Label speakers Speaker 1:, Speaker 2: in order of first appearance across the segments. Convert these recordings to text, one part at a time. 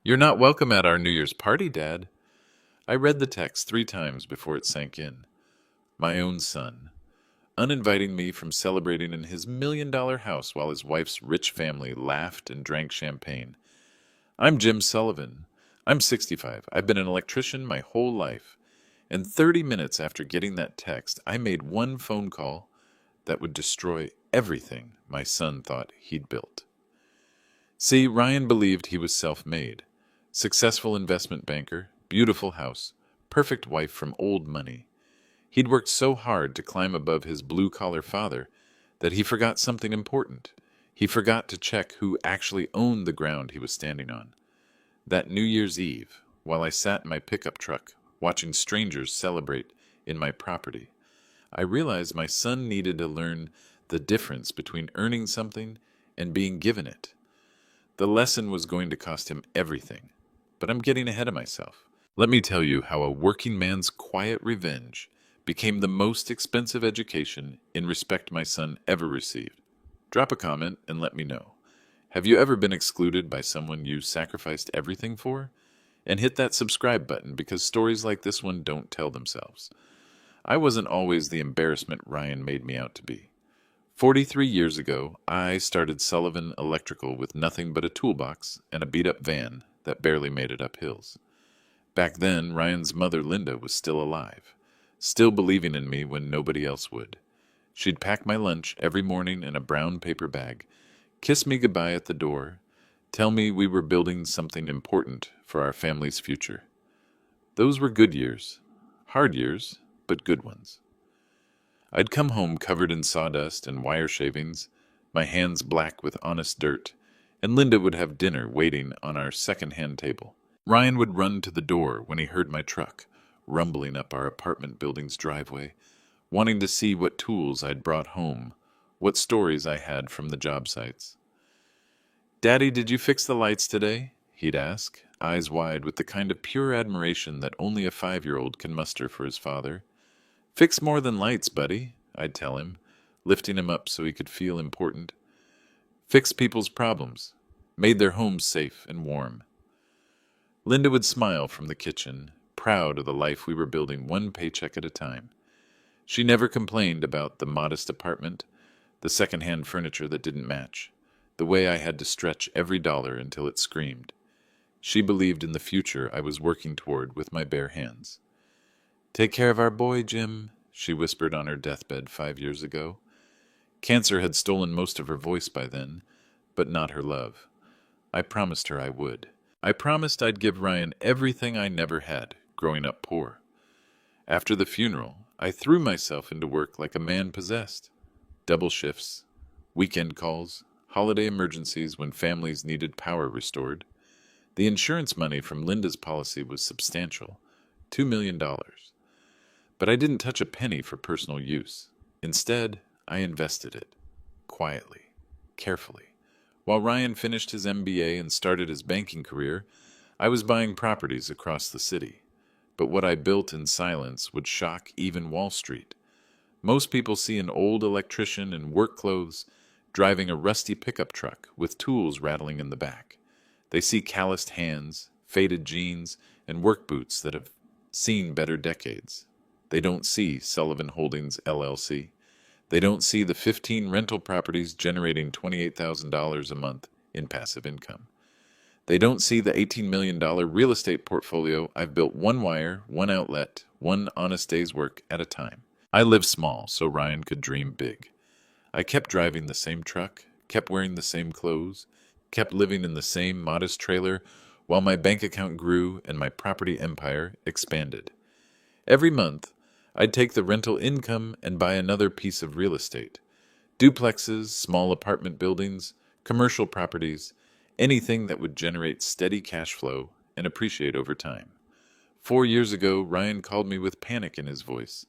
Speaker 1: You're not welcome at our New Year's party, Dad. I read the text 3 times before it sank in. My own son, uninviting me from celebrating in his $1 million house while his wife's rich family laughed and drank champagne. I'm Jim Sullivan. I'm 65. I've been an electrician my whole life. And 30 minutes after getting that text, I made one phone call that would destroy everything my son thought he'd built. See, Ryan believed he was self-made. Successful investment banker, beautiful house, perfect wife from old money. He'd worked so hard to climb above his blue-collar father that he forgot something important. He forgot to check who actually owned the ground he was standing on. That New Year's Eve, while I sat in my pickup truck, watching strangers celebrate in my property, I realized my son needed to learn the difference between earning something and being given it. The lesson was going to cost him everything, but I'm getting ahead of myself. Let me tell you how a working man's quiet revenge became the most expensive education in respect my son ever received. Drop a comment and let me know. Have you ever been excluded by someone you sacrificed everything for? And hit that subscribe button because stories like this one don't tell themselves. I wasn't always the embarrassment Ryan made me out to be. 43 years ago, I started Sullivan Electrical with nothing but a toolbox and a beat-up van that barely made it up hills. Back then, Ryan's mother, Linda, was still alive, still believing in me when nobody else would. She'd pack my lunch every morning in a brown paper bag, kiss me goodbye at the door, tell me we were building something important for our family's future. Those were good years. Hard years, but good ones. I'd come home covered in sawdust and wire shavings, my hands black with honest dirt, and Linda would have dinner waiting on our second-hand table. Ryan would run to the door when he heard my truck rumbling up our apartment building's driveway, wanting to see what tools I'd brought home, what stories I had from the job sites. "Daddy, did you fix the lights today?" he'd ask, eyes wide with the kind of pure admiration that only a 5-year-old can muster for his father. "Fix more than lights, buddy," I'd tell him, lifting him up so he could feel important. Fix people's problems, made their homes safe and warm. Linda would smile from the kitchen, proud of the life we were building one paycheck at a time. She never complained about the modest apartment, the second-hand furniture that didn't match, the way I had to stretch every dollar until it screamed. She believed in the future I was working toward with my bare hands. "Take care of our boy, Jim," she whispered on her deathbed 5 years ago. Cancer had stolen most of her voice by then, but not her love. I promised her I would. I promised I'd give Ryan everything I never had, growing up poor. After the funeral, I threw myself into work like a man possessed. Double shifts, weekend calls, holiday emergencies when families needed power restored. The insurance money from Linda's policy was substantial, $2 million. But I didn't touch a penny for personal use. Instead, I invested it, quietly, carefully. While Ryan finished his MBA and started his banking career, I was buying properties across the city. But what I built in silence would shock even Wall Street. Most people see an old electrician in work clothes driving a rusty pickup truck with tools rattling in the back. They see calloused hands, faded jeans, and work boots that have seen better decades. They don't see Sullivan Holdings, LLC. They don't see the 15 rental properties generating $28,000 a month in passive income. They don't see the $18 million real estate portfolio I've built one wire, one outlet, one honest day's work at a time. I lived small so Ryan could dream big. I kept driving the same truck, kept wearing the same clothes, kept living in the same modest trailer while my bank account grew and my property empire expanded. Every month, I'd take the rental income and buy another piece of real estate. Duplexes, small apartment buildings, commercial properties, anything that would generate steady cash flow and appreciate over time. 4 years ago, Ryan called me with panic in his voice.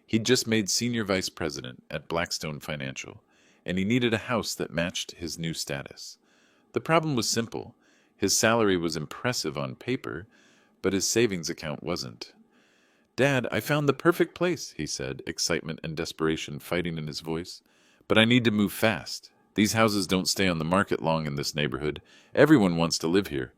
Speaker 1: He'd just made senior vice president at Blackstone Financial, and he needed a house that matched his new status. The problem was simple. His salary was impressive on paper, but his savings account wasn't. "Dad, I found the perfect place," he said, excitement and desperation fighting in his voice. "But I need to move fast. These houses don't stay on the market long in this neighborhood. Everyone wants to live here."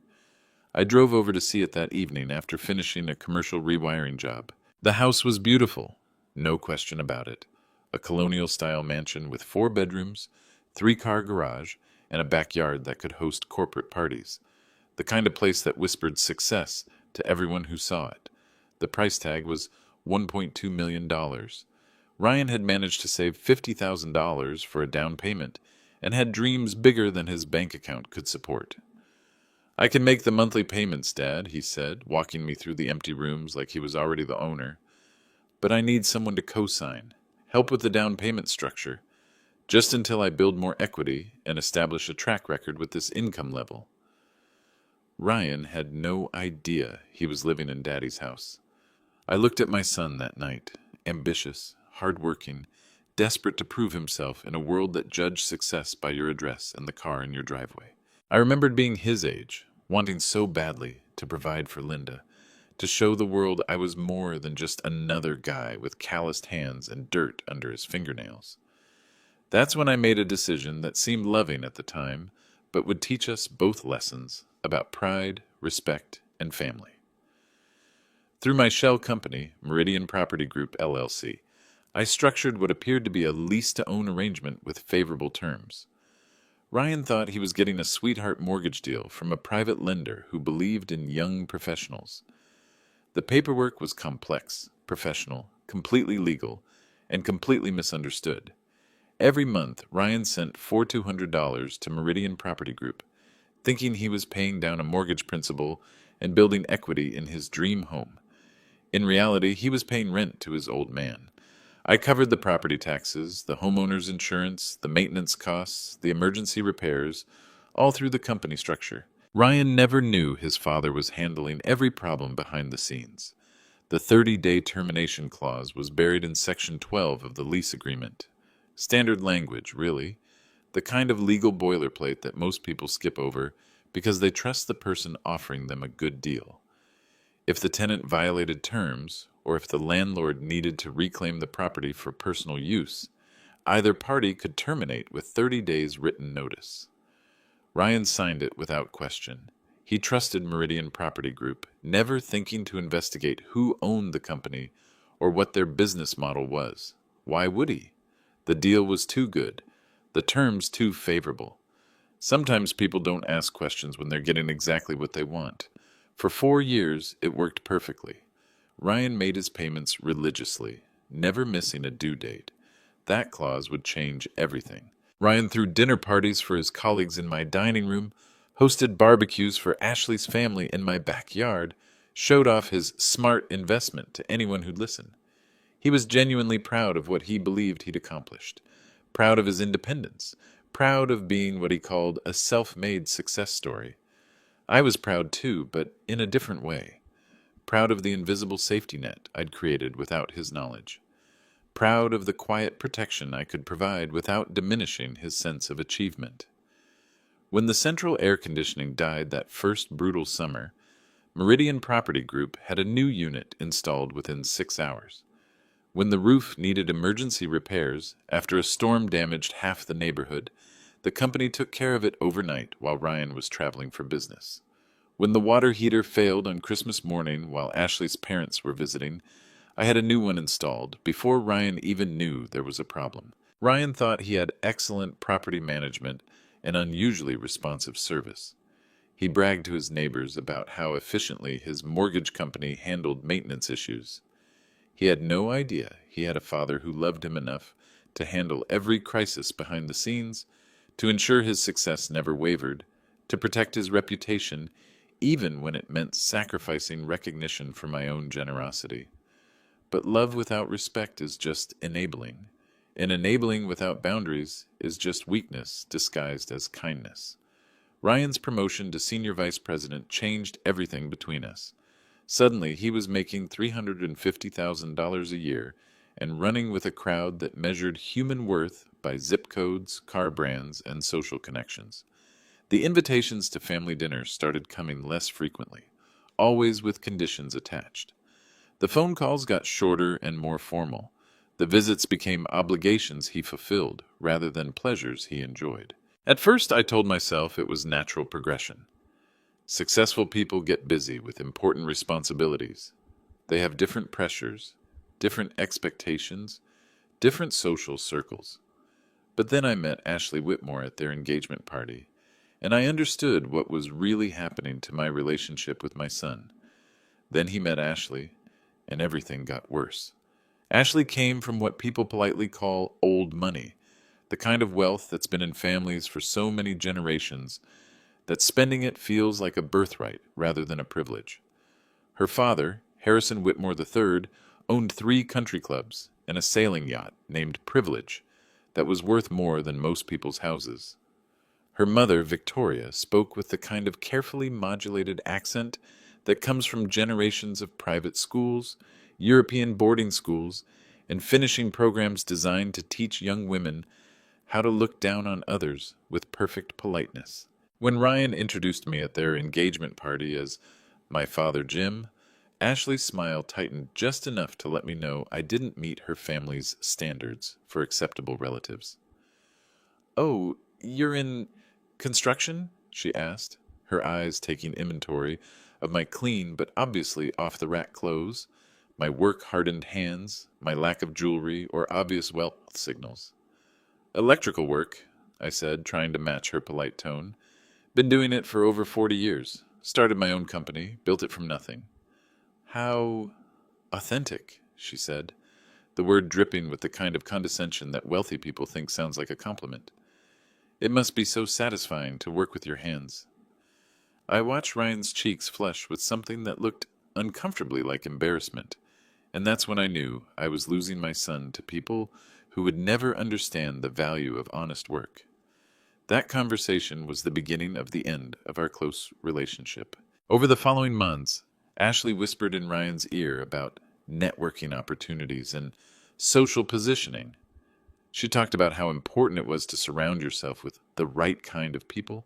Speaker 1: I drove over to see it that evening after finishing a commercial rewiring job. The house was beautiful, no question about it. A colonial-style mansion with 4 bedrooms, 3-car garage, and a backyard that could host corporate parties. The kind of place that whispered success to everyone who saw it. The price tag was $1.2 million. Ryan had managed to save $50,000 for a down payment and had dreams bigger than his bank account could support. "I can make the monthly payments, Dad," he said, walking me through the empty rooms like he was already the owner. "But I need someone to co-sign, help with the down payment structure, just until I build more equity and establish a track record with this income level." Ryan had no idea he was living in Daddy's house. I looked at my son that night, ambitious, hardworking, desperate to prove himself in a world that judged success by your address and the car in your driveway. I remembered being his age, wanting so badly to provide for Linda, to show the world I was more than just another guy with calloused hands and dirt under his fingernails. That's when I made a decision that seemed loving at the time, but would teach us both lessons about pride, respect, and family. Through my shell company, Meridian Property Group, LLC, I structured what appeared to be a lease-to-own arrangement with favorable terms. Ryan thought he was getting a sweetheart mortgage deal from a private lender who believed in young professionals. The paperwork was complex, professional, completely legal, and completely misunderstood. Every month, Ryan sent $4,200 to Meridian Property Group, thinking he was paying down a mortgage principal and building equity in his dream home. In reality, he was paying rent to his old man. I covered the property taxes, the homeowner's insurance, the maintenance costs, the emergency repairs, all through the company structure. Ryan never knew his father was handling every problem behind the scenes. The 30-day termination clause was buried in Section 12 of the lease agreement. Standard language, really. The kind of legal boilerplate that most people skip over because they trust the person offering them a good deal. If the tenant violated terms, or if the landlord needed to reclaim the property for personal use, either party could terminate with 30 days written notice. Ryan signed it without question. He trusted Meridian Property Group, never thinking to investigate who owned the company or what their business model was. Why would he? The deal was too good, the terms too favorable. Sometimes people don't ask questions when they're getting exactly what they want. For 4 years, it worked perfectly. Ryan made his payments religiously, never missing a due date. That clause would change everything. Ryan threw dinner parties for his colleagues in my dining room, hosted barbecues for Ashley's family in my backyard, showed off his smart investment to anyone who'd listen. He was genuinely proud of what he believed he'd accomplished, proud of his independence, proud of being what he called a self-made success story. I was proud too, but in a different way. Proud of the invisible safety net I'd created without his knowledge. Proud of the quiet protection I could provide without diminishing his sense of achievement. When the central air conditioning died that first brutal summer, Meridian Property Group had a new unit installed within 6 hours. When the roof needed emergency repairs after a storm damaged half the neighborhood, the company took care of it overnight while Ryan was traveling for business. When the water heater failed on Christmas morning while Ashley's parents were visiting, I had a new one installed before Ryan even knew there was a problem. Ryan thought he had excellent property management and unusually responsive service. He bragged to his neighbors about how efficiently his mortgage company handled maintenance issues. He had no idea he had a father who loved him enough to handle every crisis behind the scenes, to ensure his success never wavered, to protect his reputation, even when it meant sacrificing recognition for my own generosity. But love without respect is just enabling, and enabling without boundaries is just weakness disguised as kindness. Ryan's promotion to senior vice president changed everything between us. Suddenly, he was making $350,000 a year and running with a crowd that measured human worth by zip codes, car brands, and social connections. The invitations to family dinners started coming less frequently, always with conditions attached. The phone calls got shorter and more formal. The visits became obligations he fulfilled rather than pleasures he enjoyed. At first, I told myself it was natural progression. Successful people get busy with important responsibilities. They have different pressures, different expectations, different social circles. But then I met Ashley Whitmore at their engagement party, and I understood what was really happening to my relationship with my son. Then he met Ashley, and everything got worse. Ashley came from what people politely call old money, the kind of wealth that's been in families for so many generations that spending it feels like a birthright rather than a privilege. Her father, Harrison Whitmore III, owned 3 country clubs and a sailing yacht named Privilege that was worth more than most people's houses. Her mother, Victoria, spoke with the kind of carefully modulated accent that comes from generations of private schools, European boarding schools, and finishing programs designed to teach young women how to look down on others with perfect politeness. When Ryan introduced me at their engagement party as my father Jim, Ashley's smile tightened just enough to let me know I didn't meet her family's standards for acceptable relatives. "Oh, you're in construction?" she asked, her eyes taking inventory of my clean but obviously off-the-rack clothes, my work-hardened hands, my lack of jewelry or obvious wealth signals. "Electrical work," I said, trying to match her polite tone. "Been doing it for over 40 years. Started my own company, built it from nothing." "How authentic," she said, the word dripping with the kind of condescension that wealthy people think sounds like a compliment. "It must be so satisfying to work with your hands." I watched Ryan's cheeks flush with something that looked uncomfortably like embarrassment, and that's when I knew I was losing my son to people who would never understand the value of honest work. That conversation was the beginning of the end of our close relationship. Over the following months, Ashley whispered in Ryan's ear about networking opportunities and social positioning. She talked about how important it was to surround yourself with the right kind of people,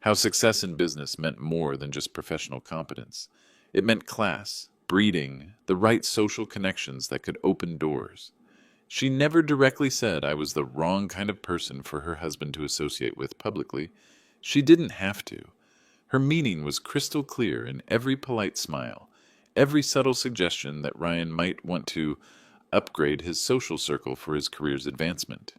Speaker 1: how success in business meant more than just professional competence. It meant class, breeding, the right social connections that could open doors. She never directly said I was the wrong kind of person for her husband to associate with publicly. She didn't have to. Her meaning was crystal clear in every polite smile, every subtle suggestion that Ryan might want to upgrade his social circle for his career's advancement.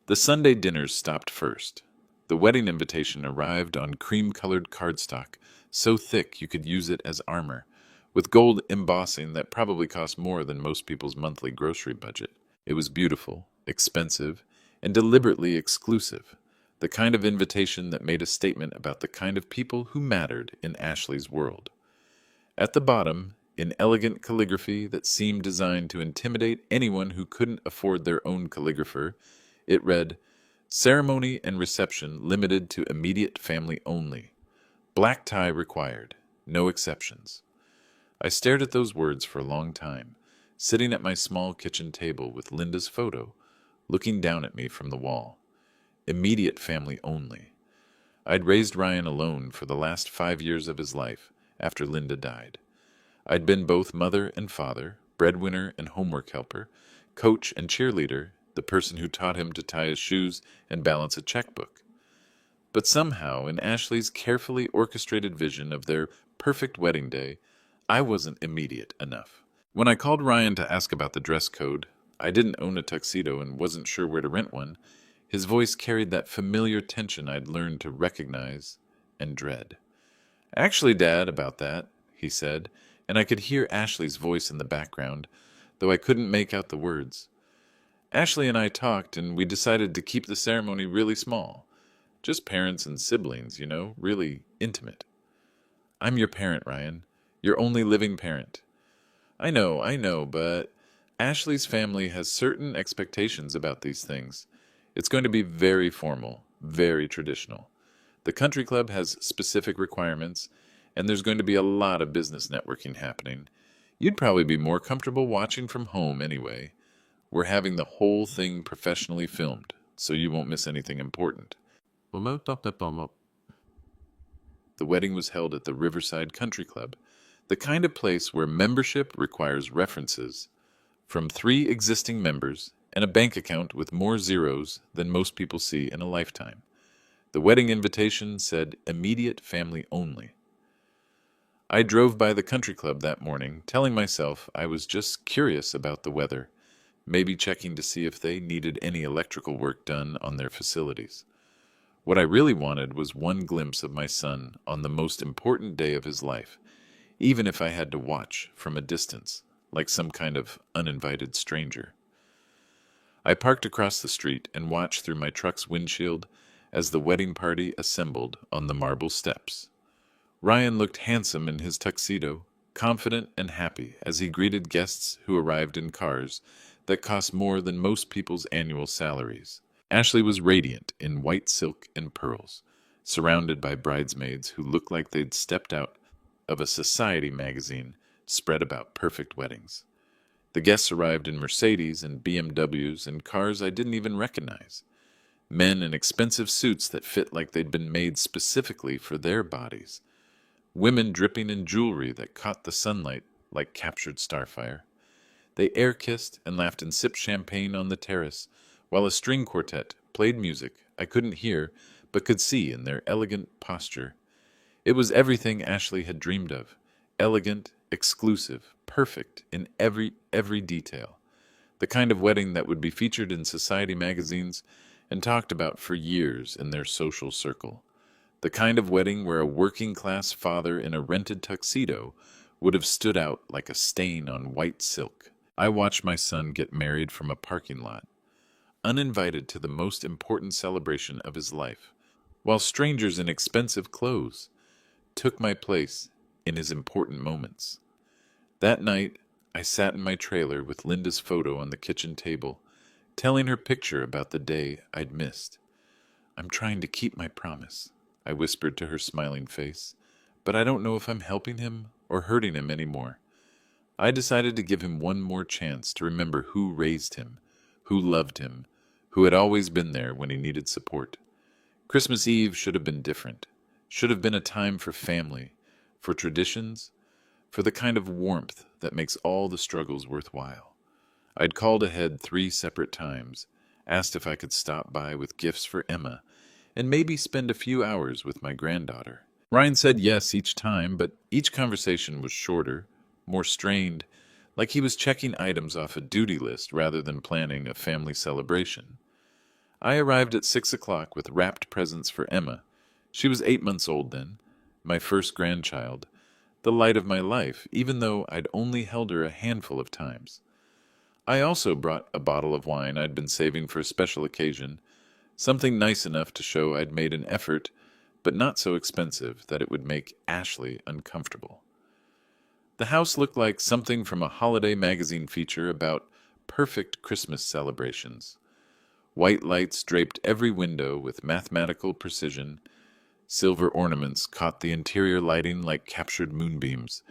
Speaker 1: The Sunday dinners stopped first. The wedding invitation arrived on cream-colored cardstock, so thick you could use it as armor, with gold embossing that probably cost more than most people's monthly grocery budget. It was beautiful, expensive, and deliberately exclusive, the kind of invitation that made a statement about the kind of people who mattered in Ashley's world. At the bottom, in elegant calligraphy that seemed designed to intimidate anyone who couldn't afford their own calligrapher, it read, "Ceremony and reception limited to immediate family only. Black tie required. No exceptions." I stared at those words for a long time, sitting at my small kitchen table with Linda's photo, looking down at me from the wall. Immediate family only. I'd raised Ryan alone for the last 5 years of his life after Linda died. I'd been both mother and father, breadwinner and homework helper, coach and cheerleader, the person who taught him to tie his shoes and balance a checkbook. But somehow, in Ashley's carefully orchestrated vision of their perfect wedding day, I wasn't immediate enough. When I called Ryan to ask about the dress code, I didn't own a tuxedo and wasn't sure where to rent one. His voice carried that familiar tension I'd learned to recognize and dread. "Actually, Dad, about that," he said, and I could hear Ashley's voice in the background, though I couldn't make out the words. "Ashley and I talked, and we decided to keep the ceremony really small. Just parents and siblings, really intimate." "I'm your parent, Ryan. Your only living parent." I know, but Ashley's family has certain expectations about these things. It's going to be very formal, very traditional. The country club has specific requirements, and there's going to be a lot of business networking happening. You'd probably be more comfortable watching from home anyway. We're having the whole thing professionally filmed, so you won't miss anything important. The wedding was held at the Riverside Country Club, the kind of place where membership requires references from 3 existing members and a bank account with more zeros than most people see in a lifetime. The wedding invitation said immediate family only. I drove by the country club that morning, telling myself I was just curious about the weather, maybe checking to see if they needed any electrical work done on their facilities. What I really wanted was one glimpse of my son on the most important day of his life, even if I had to watch from a distance, like some kind of uninvited stranger. I parked across the street and watched through my truck's windshield as the wedding party assembled on the marble steps. Ryan looked handsome in his tuxedo, confident and happy as he greeted guests who arrived in cars that cost more than most people's annual salaries. Ashley was radiant in white silk and pearls, surrounded by bridesmaids who looked like they'd stepped out of a society magazine spread about perfect weddings. The guests arrived in Mercedes and BMWs and cars I didn't even recognize. Men in expensive suits that fit like they'd been made specifically for their bodies. Women dripping in jewelry that caught the sunlight like captured starfire. They air-kissed and laughed and sipped champagne on the terrace, while a string quartet played music I couldn't hear but could see in their elegant posture. It was everything Ashley had dreamed of. Elegant, exclusive, perfect in every detail. The kind of wedding that would be featured in society magazines and talked about for years in their social circle. The kind of wedding where a working-class father in a rented tuxedo would have stood out like a stain on white silk. I watched my son get married from a parking lot, uninvited to the most important celebration of his life, while strangers in expensive clothes took my place in his important moments. That night, I sat in my trailer with Linda's photo on the kitchen table, telling her picture about the day I'd missed. "I'm trying to keep my promise," I whispered to her smiling face, "but I don't know if I'm helping him or hurting him anymore." I decided to give him one more chance to remember who raised him, who loved him, who had always been there when he needed support. Christmas Eve should have been different, should have been a time for family, for traditions, for the kind of warmth that makes all the struggles worthwhile. I'd called ahead 3 separate times, asked if I could stop by with gifts for Emma, and maybe spend a few hours with my granddaughter. Ryan said yes each time, but each conversation was shorter, more strained, like he was checking items off a duty list rather than planning a family celebration. I arrived at 6 o'clock with wrapped presents for Emma. She was 8 months old then, my first grandchild, the light of my life, even though I'd only held her a handful of times. I also brought a bottle of wine I'd been saving for a special occasion, something nice enough to show I'd made an effort, but not so expensive that it would make Ashley uncomfortable. The house looked like something from a holiday magazine feature about perfect Christmas celebrations. White lights draped every window with mathematical precision. Silver ornaments caught the interior lighting like captured moonbeams,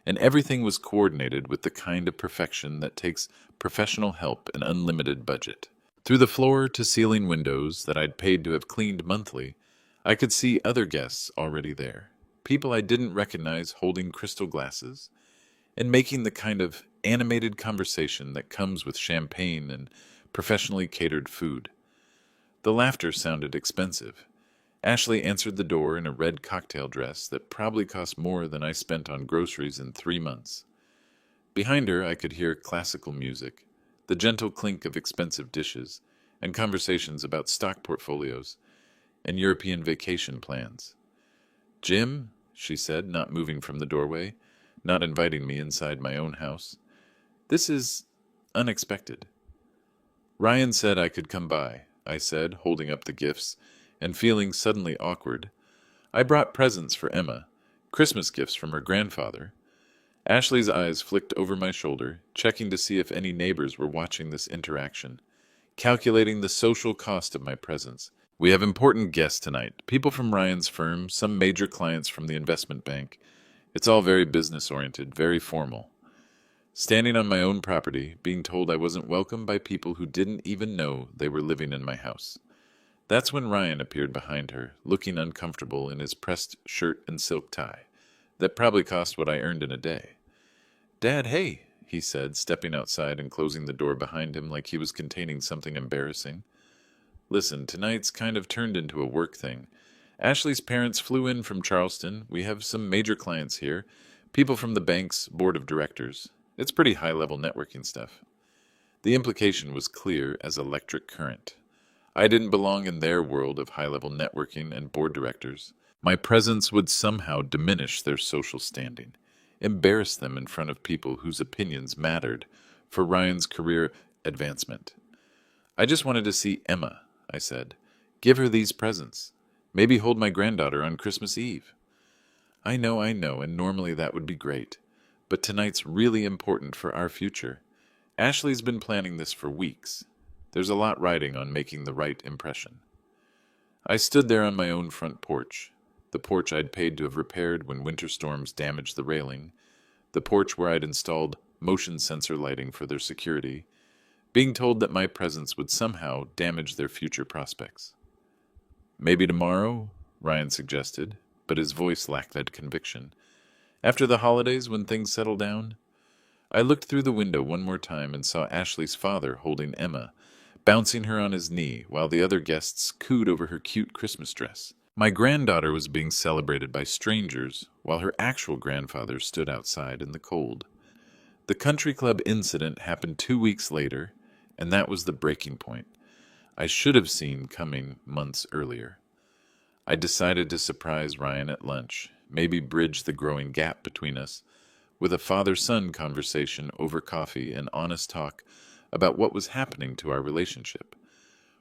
Speaker 1: and everything was coordinated with the kind of perfection that takes professional help and unlimited budget. Through the floor-to-ceiling windows that I'd paid to have cleaned monthly, I could see other guests already there, people I didn't recognize holding crystal glasses, and making the kind of animated conversation that comes with champagne and professionally catered food. The laughter sounded expensive. Ashley answered the door in a red cocktail dress that probably cost more than I spent on groceries in 3 months. Behind her, I could hear classical music, the gentle clink of expensive dishes, and conversations about stock portfolios and European vacation plans. "Jim," she said, not moving from the doorway, not inviting me inside my own house. "This is unexpected." "Ryan said I could come by," I said, holding up the gifts, and feeling suddenly awkward. "I brought presents for Emma, Christmas gifts from her grandfather." Ashley's eyes flicked over my shoulder, checking to see if any neighbors were watching this interaction, calculating the social cost of my presence. "We have important guests tonight, people from Ryan's firm, some major clients from the investment bank. It's all very business-oriented, very formal." Standing on my own property, being told I wasn't welcome by people who didn't even know they were living in my house. That's when Ryan appeared behind her, looking uncomfortable in his pressed shirt and silk tie. That probably cost what I earned in a day. "Dad, hey," he said, stepping outside and closing the door behind him like he was containing something embarrassing. "Listen, tonight's kind of turned into a work thing. Ashley's parents flew in from Charleston. We have some major clients here, people from the bank's board of directors. It's pretty high level networking stuff. The implication was clear as electric current. I didn't belong in their world of high level networking and board directors. My presence would somehow diminish their social standing, embarrass them in front of people whose opinions mattered for Ryan's career advancement. I just wanted to see Emma, I said. Give her these presents. Maybe hold my granddaughter on Christmas Eve. I know, and normally that would be great. But tonight's really important for our future. Ashley's been planning this for weeks. There's a lot riding on making the right impression. I stood there on my own front porch, the porch I'd paid to have repaired when winter storms damaged the railing, the porch where I'd installed motion sensor lighting for their security, being told that my presence would somehow damage their future prospects. Maybe tomorrow, Ryan suggested, but his voice lacked that conviction. After the holidays, when things settle down? I looked through the window one more time and saw Ashley's father holding Emma, bouncing her on his knee while the other guests cooed over her cute Christmas dress. My granddaughter was being celebrated by strangers while her actual grandfather stood outside in the cold. The country club incident happened 2 weeks later, and that was the breaking point I should have seen coming months earlier. I decided to surprise Ryan at lunch, maybe bridge the growing gap between us, with a father-son conversation over coffee and honest talk about what was happening to our relationship.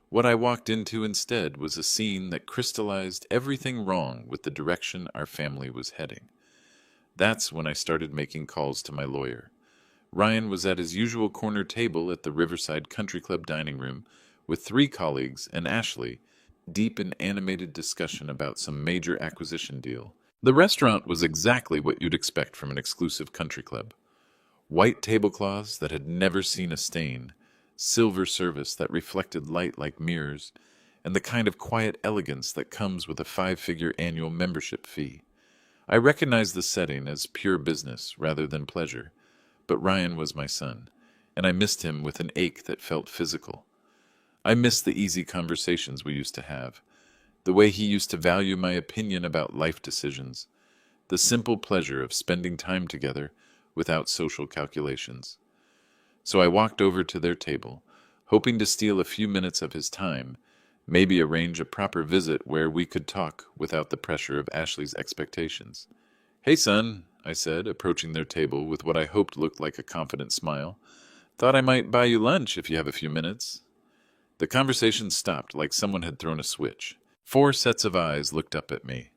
Speaker 1: What I walked into instead was a scene that crystallized everything wrong with the direction our family was heading. That's when I started making calls to my lawyer. Ryan was at his usual corner table at the Riverside Country Club dining room with 3 colleagues and Ashley, deep in animated discussion about some major acquisition deal. The restaurant was exactly what you'd expect from an exclusive country club. White tablecloths that had never seen a stain, silver service that reflected light like mirrors, and the kind of quiet elegance that comes with a 5-figure annual membership fee. I recognized the setting as pure business rather than pleasure, but Ryan was my son, and I missed him with an ache that felt physical. I missed the easy conversations we used to have, the way he used to value my opinion about life decisions, the simple pleasure of spending time together without social calculations. So I walked over to their table, hoping to steal a few minutes of his time, maybe arrange a proper visit where we could talk without the pressure of Ashley's expectations. "Hey, son," I said, approaching their table with what I hoped looked like a confident smile. "Thought I might buy you lunch if you have a few minutes." The conversation stopped like someone had thrown a switch. 4 sets of eyes looked up at me.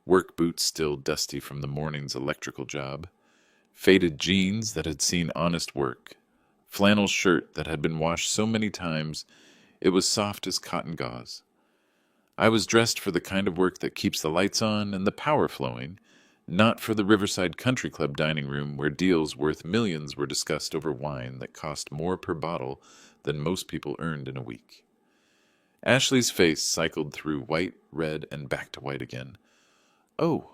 Speaker 1: Work boots still dusty from the morning's electrical job, faded jeans that had seen honest work, flannel shirt that had been washed so many times it was soft as cotton gauze. I was dressed for the kind of work that keeps the lights on and the power flowing, not for the Riverside Country Club dining room where deals worth millions were discussed over wine that cost more per bottle than most people earned in a week. Ashley's face cycled through white, red, and back to white again. "Oh,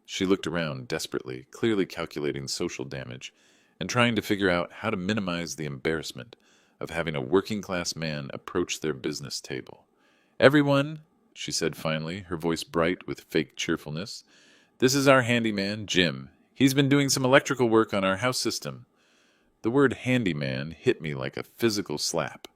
Speaker 1: She looked around desperately, clearly calculating social damage, and trying to figure out how to minimize the embarrassment of having a working-class man approach their business table. "Everyone," she said finally, her voice bright with fake cheerfulness, "this is our handyman, Jim. He's been doing some electrical work on our house system." The word handyman hit me like a physical slap.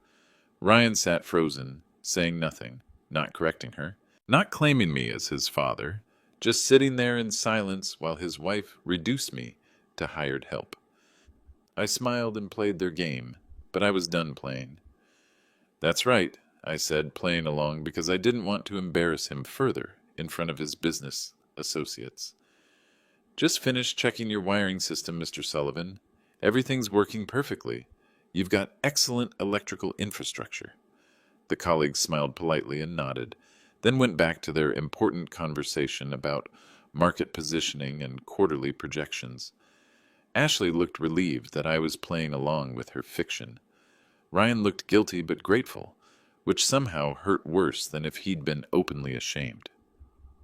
Speaker 1: Ryan sat frozen, saying nothing, not correcting her, not claiming me as his father, just sitting there in silence while his wife reduced me to hired help. I smiled and played their game, but I was done playing. "That's right," I said, playing along because I didn't want to embarrass him further in front of his business associates. "Just finished checking your wiring system, Mr. Sullivan. Everything's working perfectly. You've got excellent electrical infrastructure." The colleagues smiled politely and nodded, then went back to their important conversation about market positioning and quarterly projections. Ashley looked relieved that I was playing along with her fiction. Ryan looked guilty but grateful, which somehow hurt worse than if he'd been openly ashamed.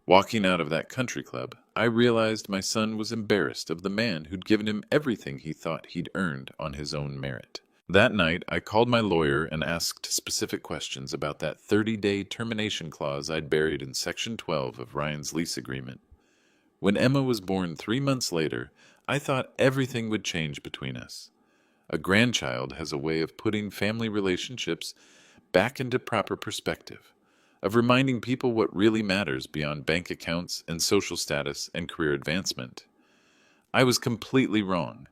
Speaker 1: Walking out of that country club, I realized my son was embarrassed of the man who'd given him everything he thought he'd earned on his own merit. That night, I called my lawyer and asked specific questions about that 30-day termination clause I'd buried in Section 12 of Ryan's lease agreement. When Emma was born 3 months later, I thought everything would change between us. A grandchild has a way of putting family relationships back into proper perspective, of reminding people what really matters beyond bank accounts and social status and career advancement. I was completely wrong.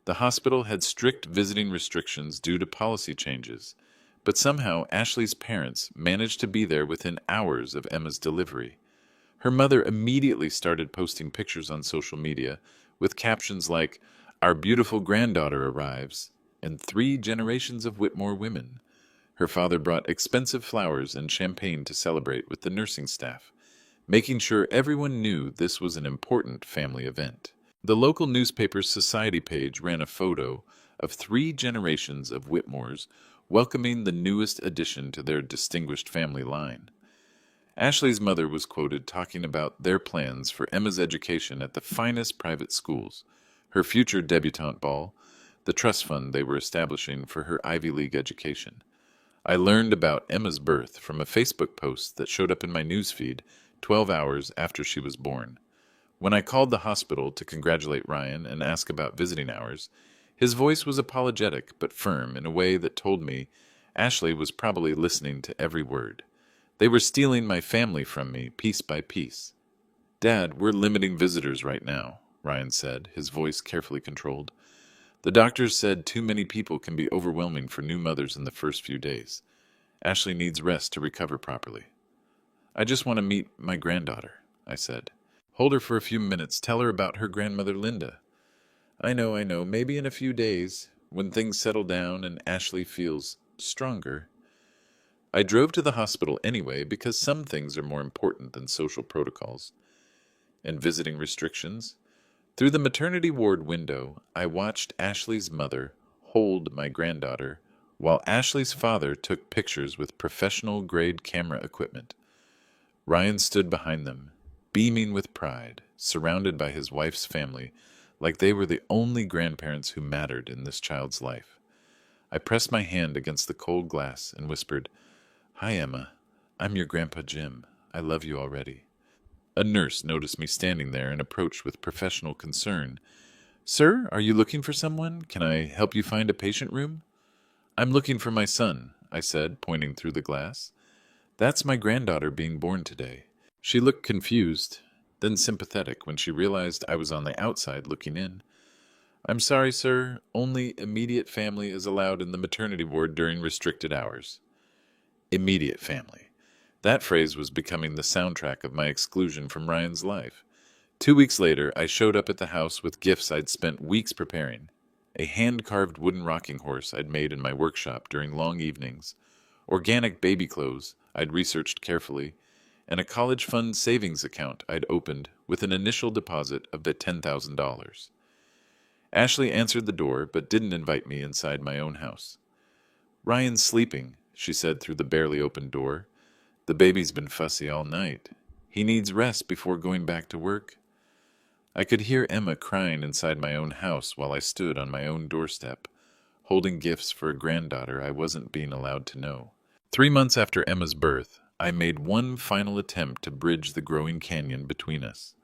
Speaker 1: The hospital had strict visiting restrictions due to policy changes, but somehow Ashley's parents managed to be there within hours of Emma's delivery. Her mother immediately started posting pictures on social media with captions like, "Our beautiful granddaughter arrives," and "Three generations of Whitmore women." Her father brought expensive flowers and champagne to celebrate with the nursing staff, making sure everyone knew this was an important family event. The local newspaper's society page ran a photo of 3 generations of Whitmores welcoming the newest addition to their distinguished family line. Ashley's mother was quoted talking about their plans for Emma's education at the finest private schools, her future debutante ball, the trust fund they were establishing for her Ivy League education. I learned about Emma's birth from a Facebook post that showed up in my newsfeed 12 hours after she was born. When I called the hospital to congratulate Ryan and ask about visiting hours, his voice was apologetic but firm in a way that told me Ashley was probably listening to every word. They were stealing my family from me piece by piece. "Dad, we're limiting visitors right now," Ryan said, his voice carefully controlled. "The doctors said too many people can be overwhelming for new mothers in the first few days. Ashley needs rest to recover properly." "I just want to meet my granddaughter," I said. "Hold her for a few minutes. Tell her about her grandmother Linda." I know. Maybe in a few days, when things settle down and Ashley feels stronger." I drove to the hospital anyway because some things are more important than social protocols and visiting restrictions. Through the maternity ward window, I watched Ashley's mother hold my granddaughter while Ashley's father took pictures with professional-grade camera equipment. Ryan stood behind them, beaming with pride, surrounded by his wife's family, like they were the only grandparents who mattered in this child's life. I pressed my hand against the cold glass and whispered, "Hi, Emma. I'm your Grandpa Jim. I love you already." A nurse noticed me standing there and approached with professional concern. "Sir, are you looking for someone? Can I help you find a patient room?" "I'm looking for my son," I said, pointing through the glass. "That's my granddaughter being born today." She looked confused, then sympathetic when she realized I was on the outside looking in. "I'm sorry, sir. Only immediate family is allowed in the maternity ward during restricted hours." Immediate family. That phrase was becoming the soundtrack of my exclusion from Ryan's life. 2 weeks later, I showed up at the house with gifts I'd spent weeks preparing. A hand-carved wooden rocking horse I'd made in my workshop during long evenings, organic baby clothes I'd researched carefully, and a college fund savings account I'd opened with an initial deposit of the $10,000. Ashley answered the door but didn't invite me inside my own house. "Ryan's sleeping," she said through the barely opened door. "The baby's been fussy all night. He needs rest before going back to work." I could hear Emma crying inside my own house while I stood on my own doorstep, holding gifts for a granddaughter I wasn't being allowed to know. 3 months after Emma's birth, I made one final attempt to bridge the growing canyon between us.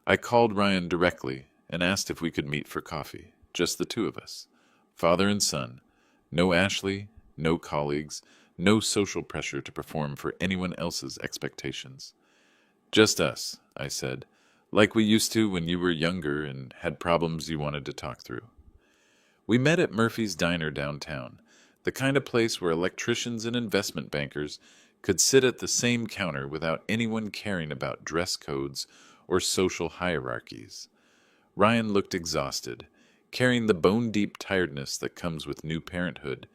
Speaker 1: I called Ryan directly and asked if we could meet for coffee, just the two of us, father and son. No Ashley, no colleagues, no social pressure to perform for anyone else's expectations. "Just us," I said, "like we used to when you were younger and had problems you wanted to talk through." We met at Murphy's Diner downtown, the kind of place where electricians and investment bankers could sit at the same counter without anyone caring about dress codes or social hierarchies. Ryan looked exhausted, carrying the bone-deep tiredness that comes with new parenthood,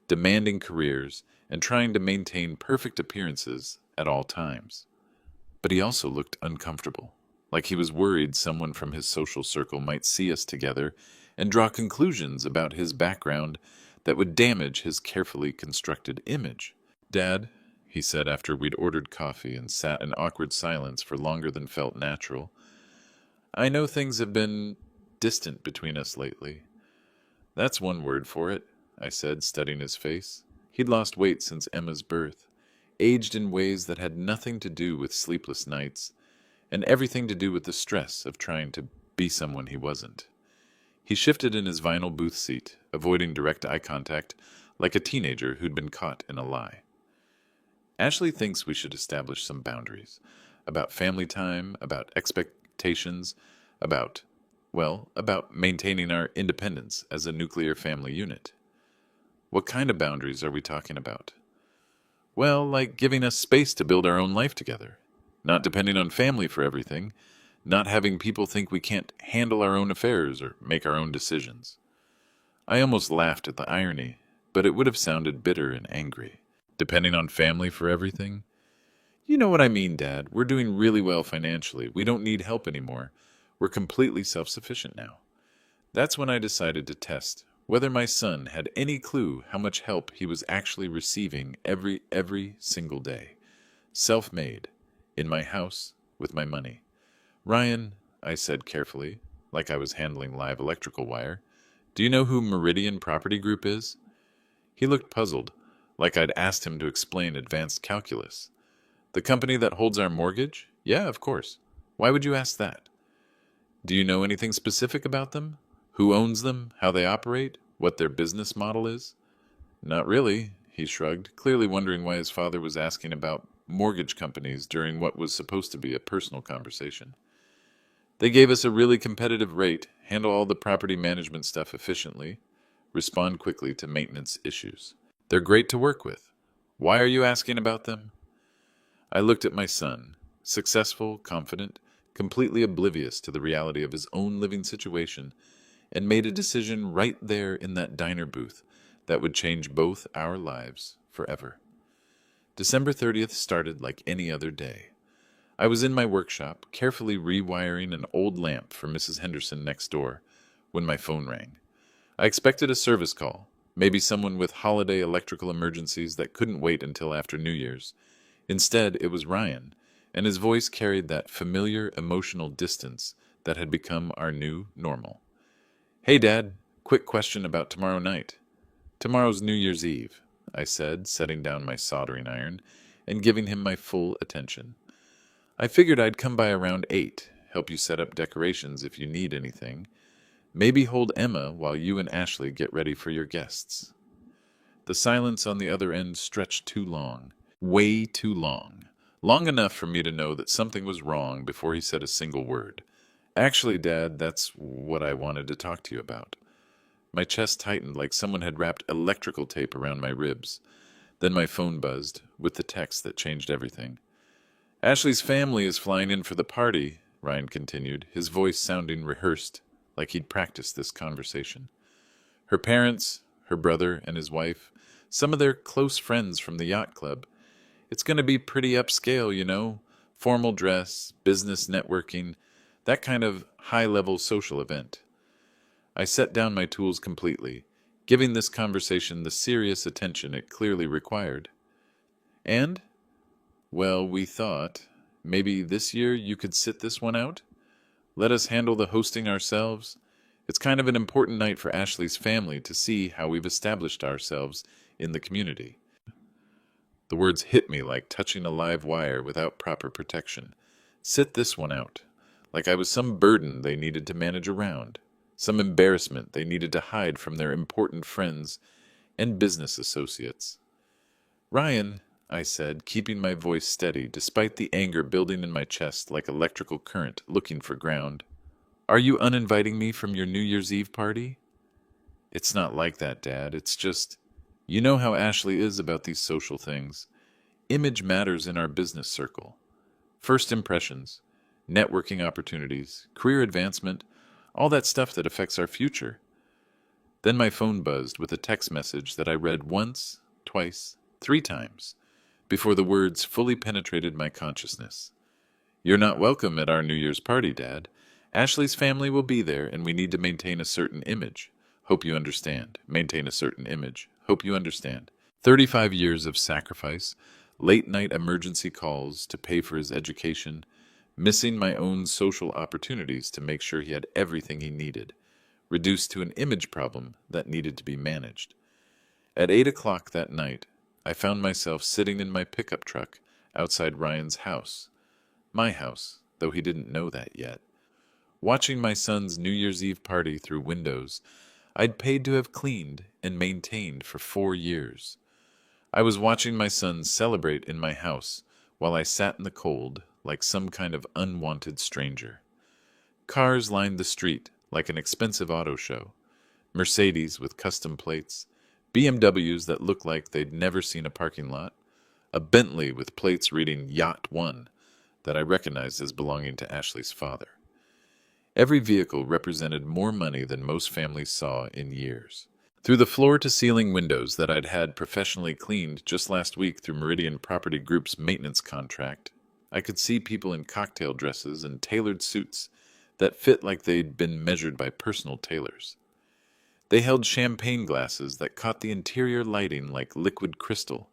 Speaker 1: demanding careers, and trying to maintain perfect appearances at all times. But he also looked uncomfortable, like he was worried someone from his social circle might see us together and draw conclusions about his background that would damage his carefully constructed image. "Dad," he said after we'd ordered coffee and sat in awkward silence for longer than felt natural, "I know things have been distant between us lately." "That's one word for it," I said, studying his face. He'd lost weight since Emma's birth, aged in ways that had nothing to do with sleepless nights, and everything to do with the stress of trying to be someone he wasn't. He shifted in his vinyl booth seat, avoiding direct eye contact, like a teenager who'd been caught in a lie. Ashley thinks we should establish some boundaries about family time, about expectations, about maintaining our independence as a nuclear family unit. What kind of boundaries are we talking about? Well, like giving us space to build our own life together, not depending on family for everything, not having people think we can't handle our own affairs or make our own decisions. I almost laughed at the irony, but it would have sounded bitter and angry. Depending on family for everything? You know what I mean, Dad. We're doing really well financially. We don't need help anymore. We're completely self-sufficient now. That's when I decided to test whether my son had any clue how much help he was actually receiving every single day. Self-made, in my house, with my money. Ryan, I said carefully, like I was handling live electrical wire, do you know who Meridian Property Group is? He looked puzzled, like I'd asked him to explain advanced calculus. The company that holds our mortgage? Yeah, of course. Why would you ask that? Do you know anything specific about them? Who owns them? How they operate? What their business model is? Not really, he shrugged, clearly wondering why his father was asking about mortgage companies during what was supposed to be a personal conversation. They gave us a really competitive rate, handle all the property management stuff efficiently, respond quickly to maintenance issues. They're great to work with. Why are you asking about them? I looked at my son, successful, confident, completely oblivious to the reality of his own living situation, and made a decision right there in that diner booth that would change both our lives forever. December 30th started like any other day. I was in my workshop, carefully rewiring an old lamp for Mrs. Henderson next door, when my phone rang. I expected a service call, maybe someone with holiday electrical emergencies that couldn't wait until after New Year's. Instead, it was Ryan, and his voice carried that familiar emotional distance that had become our new normal. Hey, Dad, quick question about tomorrow night. Tomorrow's New Year's Eve, I said, setting down my soldering iron and giving him my full attention. I figured I'd come by around 8, help you set up decorations if you need anything. Maybe hold Emma while you and Ashley get ready for your guests. The silence on the other end stretched too long, way too long. Long enough for me to know that something was wrong before he said a single word. Actually, Dad, that's what I wanted to talk to you about. My chest tightened like someone had wrapped electrical tape around my ribs. Then my phone buzzed, with the text that changed everything. Ashley's family is flying in for the party, Ryan continued, his voice sounding rehearsed, like he'd practiced this conversation. Her parents, her brother and his wife, some of their close friends from the yacht club. It's going to be pretty upscale, you know, formal dress, business networking, that kind of high-level social event. I set down my tools completely, giving this conversation the serious attention it clearly required. And, well, we thought, maybe this year you could sit this one out? Let us handle the hosting ourselves. It's kind of an important night for Ashley's family to see how we've established ourselves in the community. The words hit me like touching a live wire without proper protection. Sit this one out. Like I was some burden they needed to manage around, some embarrassment they needed to hide from their important friends and business associates. Ryan, I said, keeping my voice steady despite the anger building in my chest like electrical current looking for ground. Are you uninviting me from your New Year's Eve party? It's not like that, Dad. It's just, you know how Ashley is about these social things. Image matters in our business circle. First impressions, networking opportunities, career advancement, all that stuff that affects our future. Then my phone buzzed with a text message that I read once, twice, 3 times, before the words fully penetrated my consciousness. You're not welcome at our New Year's party, Dad. Ashley's family will be there, and we need to maintain a certain image. Hope you understand. Maintain a certain image. Hope you understand. 35 years of sacrifice, late-night emergency calls to pay for his education, missing my own social opportunities to make sure he had everything he needed, reduced to an image problem that needed to be managed. At 8 o'clock that night, I found myself sitting in my pickup truck outside Ryan's house. My house, though he didn't know that yet. Watching my son's New Year's Eve party through windows I'd paid to have cleaned and maintained for 4 years. I was watching my son celebrate in my house while I sat in the cold like some kind of unwanted stranger. Cars lined the street like an expensive auto show. Mercedes with custom plates, BMWs that looked like they'd never seen a parking lot, a Bentley with plates reading Yacht 1 that I recognized as belonging to Ashley's father. Every vehicle represented more money than most families saw in years. Through the floor-to-ceiling windows that I'd had professionally cleaned just last week through Meridian Property Group's maintenance contract, I could see people in cocktail dresses and tailored suits that fit like they'd been measured by personal tailors. They held champagne glasses that caught the interior lighting like liquid crystal,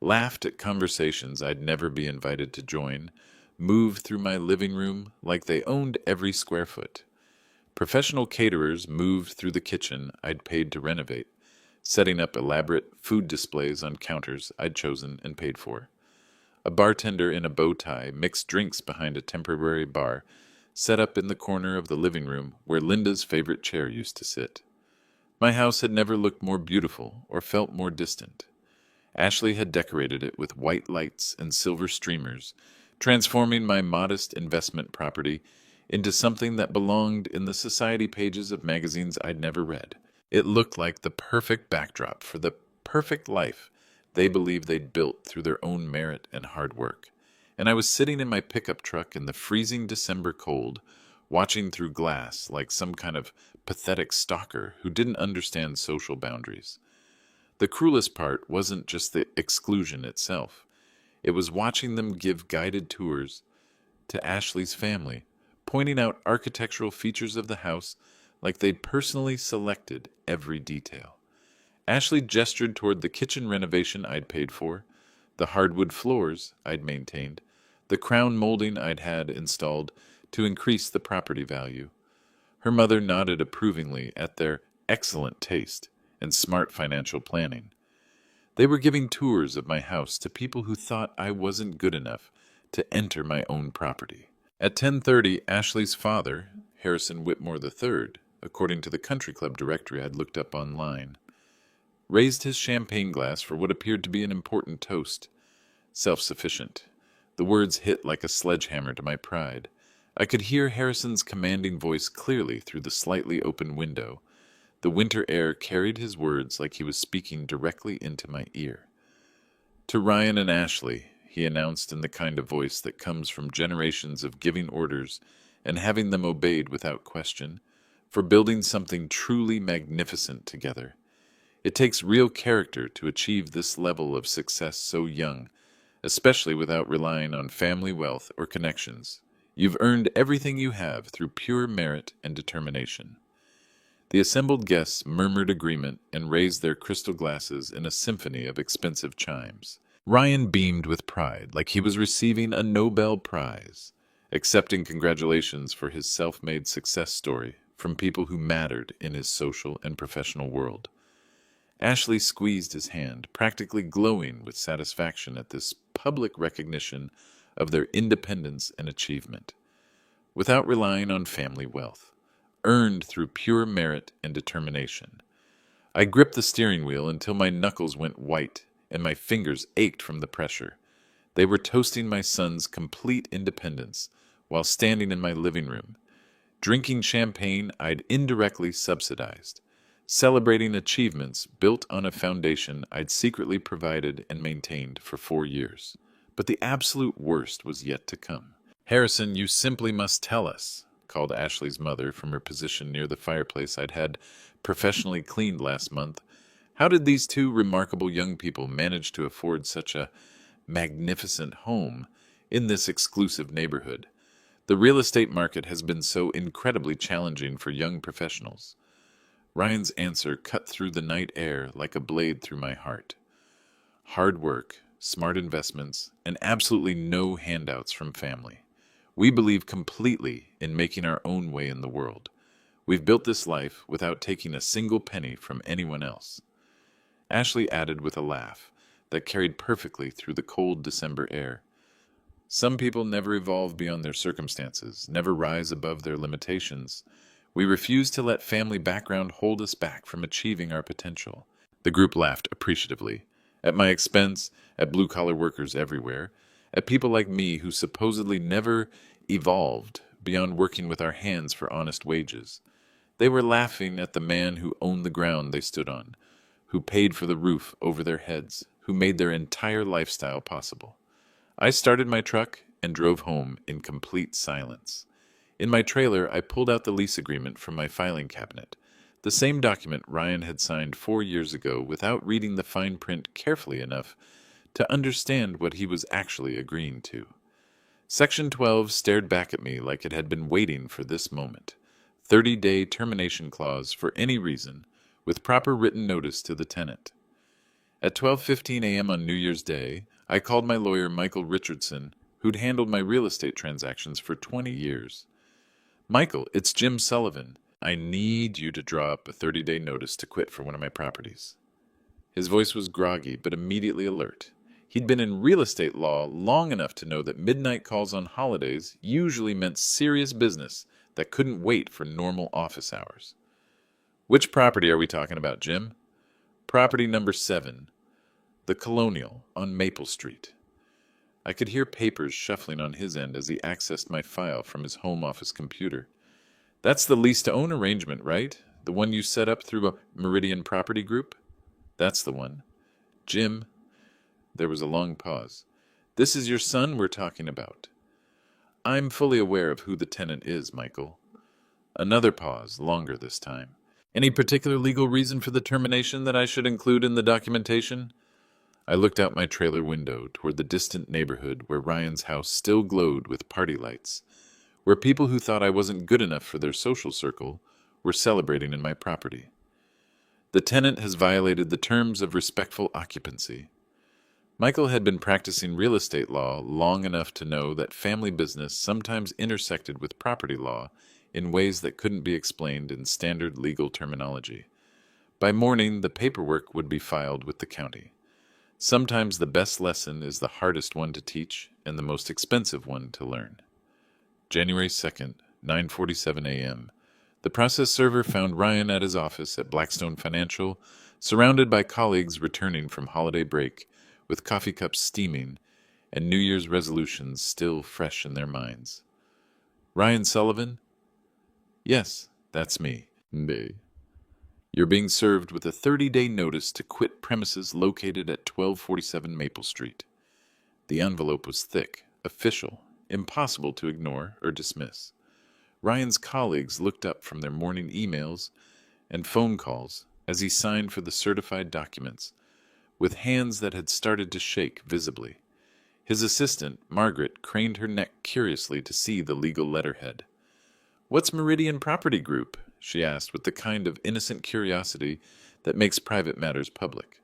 Speaker 1: laughed at conversations I'd never be invited to join, moved through my living room like they owned every square foot. Professional caterers moved through the kitchen I'd paid to renovate, setting up elaborate food displays on counters I'd chosen and paid for. A bartender in a bow tie mixed drinks behind a temporary bar set up in the corner of the living room where Linda's favorite chair used to sit. My house had never looked more beautiful or felt more distant. Ashley had decorated it with white lights and silver streamers, transforming my modest investment property into something that belonged in the society pages of magazines I'd never read. It looked like the perfect backdrop for the perfect life they believed they'd built through their own merit and hard work. And I was sitting in my pickup truck in the freezing December cold, watching through glass like some kind of pathetic stalker who didn't understand social boundaries. The cruelest part wasn't just the exclusion itself. It was watching them give guided tours to Ashley's family, pointing out architectural features of the house like they'd personally selected every detail. Ashley gestured toward the kitchen renovation I'd paid for, the hardwood floors I'd maintained, the crown molding I'd had installed to increase the property value. Her mother nodded approvingly at their excellent taste and smart financial planning. They were giving tours of my house to people who thought I wasn't good enough to enter my own property. At 10:30, Ashley's father, Harrison Whitmore III, according to the country club directory I'd looked up online, raised his champagne glass for what appeared to be an important toast. Self-sufficient. The words hit like a sledgehammer to my pride. I could hear Harrison's commanding voice clearly through the slightly open window. The winter air carried his words like he was speaking directly into my ear. To Ryan and Ashley, he announced in the kind of voice that comes from generations of giving orders and having them obeyed without question, for building something truly magnificent together. It takes real character to achieve this level of success so young, especially without relying on family wealth or connections. You've earned everything you have through pure merit and determination. The assembled guests murmured agreement and raised their crystal glasses in a symphony of expensive chimes. Ryan beamed with pride, like he was receiving a Nobel Prize, accepting congratulations for his self-made success story from people who mattered in his social and professional world. Ashley squeezed his hand, practically glowing with satisfaction at this public recognition of their independence and achievement, without relying on family wealth, earned through pure merit and determination. I gripped the steering wheel until my knuckles went white and my fingers ached from the pressure. They were toasting my son's complete independence while standing in my living room, drinking champagne I'd indirectly subsidized, celebrating achievements built on a foundation I'd secretly provided and maintained for 4 years. But the absolute worst was yet to come. "Harrison, you simply must tell us," called Ashley's mother from her position near the fireplace I'd had professionally cleaned last month. "How did these two remarkable young people manage to afford such a magnificent home in this exclusive neighborhood? The real estate market has been so incredibly challenging for young professionals." Ryan's answer cut through the night air like a blade through my heart. "Hard work, smart investments, and absolutely no handouts from family. We believe completely in making our own way in the world. We've built this life without taking a single penny from anyone else." Ashley added with a laugh that carried perfectly through the cold December air. Some people never evolve beyond their circumstances, never rise above their limitations. We refuse to let family background hold us back from achieving our potential. The group laughed appreciatively. At my expense, at blue-collar workers everywhere, at people like me who supposedly never evolved beyond working with our hands for honest wages. They were laughing at the man who owned the ground they stood on, who paid for the roof over their heads, who made their entire lifestyle possible. I started my truck and drove home in complete silence. In my trailer, I pulled out the lease agreement from my filing cabinet, the same document Ryan had signed 4 years ago without reading the fine print carefully enough to understand what he was actually agreeing to. Section 12 stared back at me like it had been waiting for this moment. 30-day termination clause for any reason, with proper written notice to the tenant. At 12:15 a.m. on New Year's Day, I called my lawyer Michael Richardson, who'd handled my real estate transactions for 20 years. Michael, it's Jim Sullivan. I need you to draw up a 30-day notice to quit for one of my properties. His voice was groggy, but immediately alert. He'd been in real estate law long enough to know that midnight calls on holidays usually meant serious business that couldn't wait for normal office hours. Which property are we talking about, Jim? Property number 7, the Colonial on Maple Street. I could hear papers shuffling on his end as he accessed my file from his home office computer. That's the lease-to-own arrangement, right? The one you set up through a Meridian Property Group? That's the one. Jim, there was a long pause. This is your son we're talking about. I'm fully aware of who the tenant is, Michael. Another pause, longer this time. Any particular legal reason for the termination that I should include in the documentation? I looked out my trailer window toward the distant neighborhood where Ryan's house still glowed with party lights, where people who thought I wasn't good enough for their social circle were celebrating in my property. The tenant has violated the terms of respectful occupancy. Michael had been practicing real estate law long enough to know that family business sometimes intersected with property law in ways that couldn't be explained in standard legal terminology. By morning, the paperwork would be filed with the county. Sometimes the best lesson is the hardest one to teach and the most expensive one to learn. January 2nd, 9:47 a.m. The process server found Ryan at his office at Blackstone Financial, surrounded by colleagues returning from holiday break, with coffee cups steaming and New Year's resolutions still fresh in their minds. Ryan Sullivan? Yes, that's me. You're being served with a 30-day notice to quit premises located at 1247 Maple Street. The envelope was thick, official, impossible to ignore or dismiss. Ryan's colleagues looked up from their morning emails and phone calls as he signed for the certified documents, with hands that had started to shake visibly. His assistant, Margaret, craned her neck curiously to see the legal letterhead. "What's Meridian Property Group?" she asked with the kind of innocent curiosity that makes private matters public.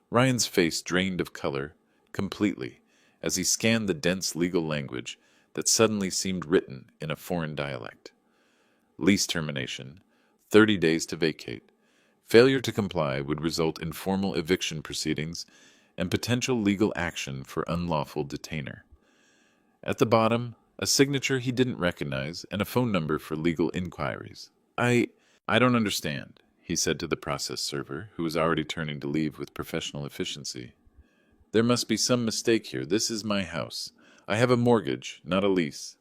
Speaker 1: Ryan's face drained of color completely as he scanned the dense legal language that suddenly seemed written in a foreign dialect. Lease termination, 30 days to vacate. Failure to comply would result in formal eviction proceedings and potential legal action for unlawful detainer. At the bottom, a signature he didn't recognize and a phone number for legal inquiries. I don't understand," he said to the process server, who was already turning to leave with professional efficiency. "There must be some mistake here. This is my house. I have a mortgage, not a lease."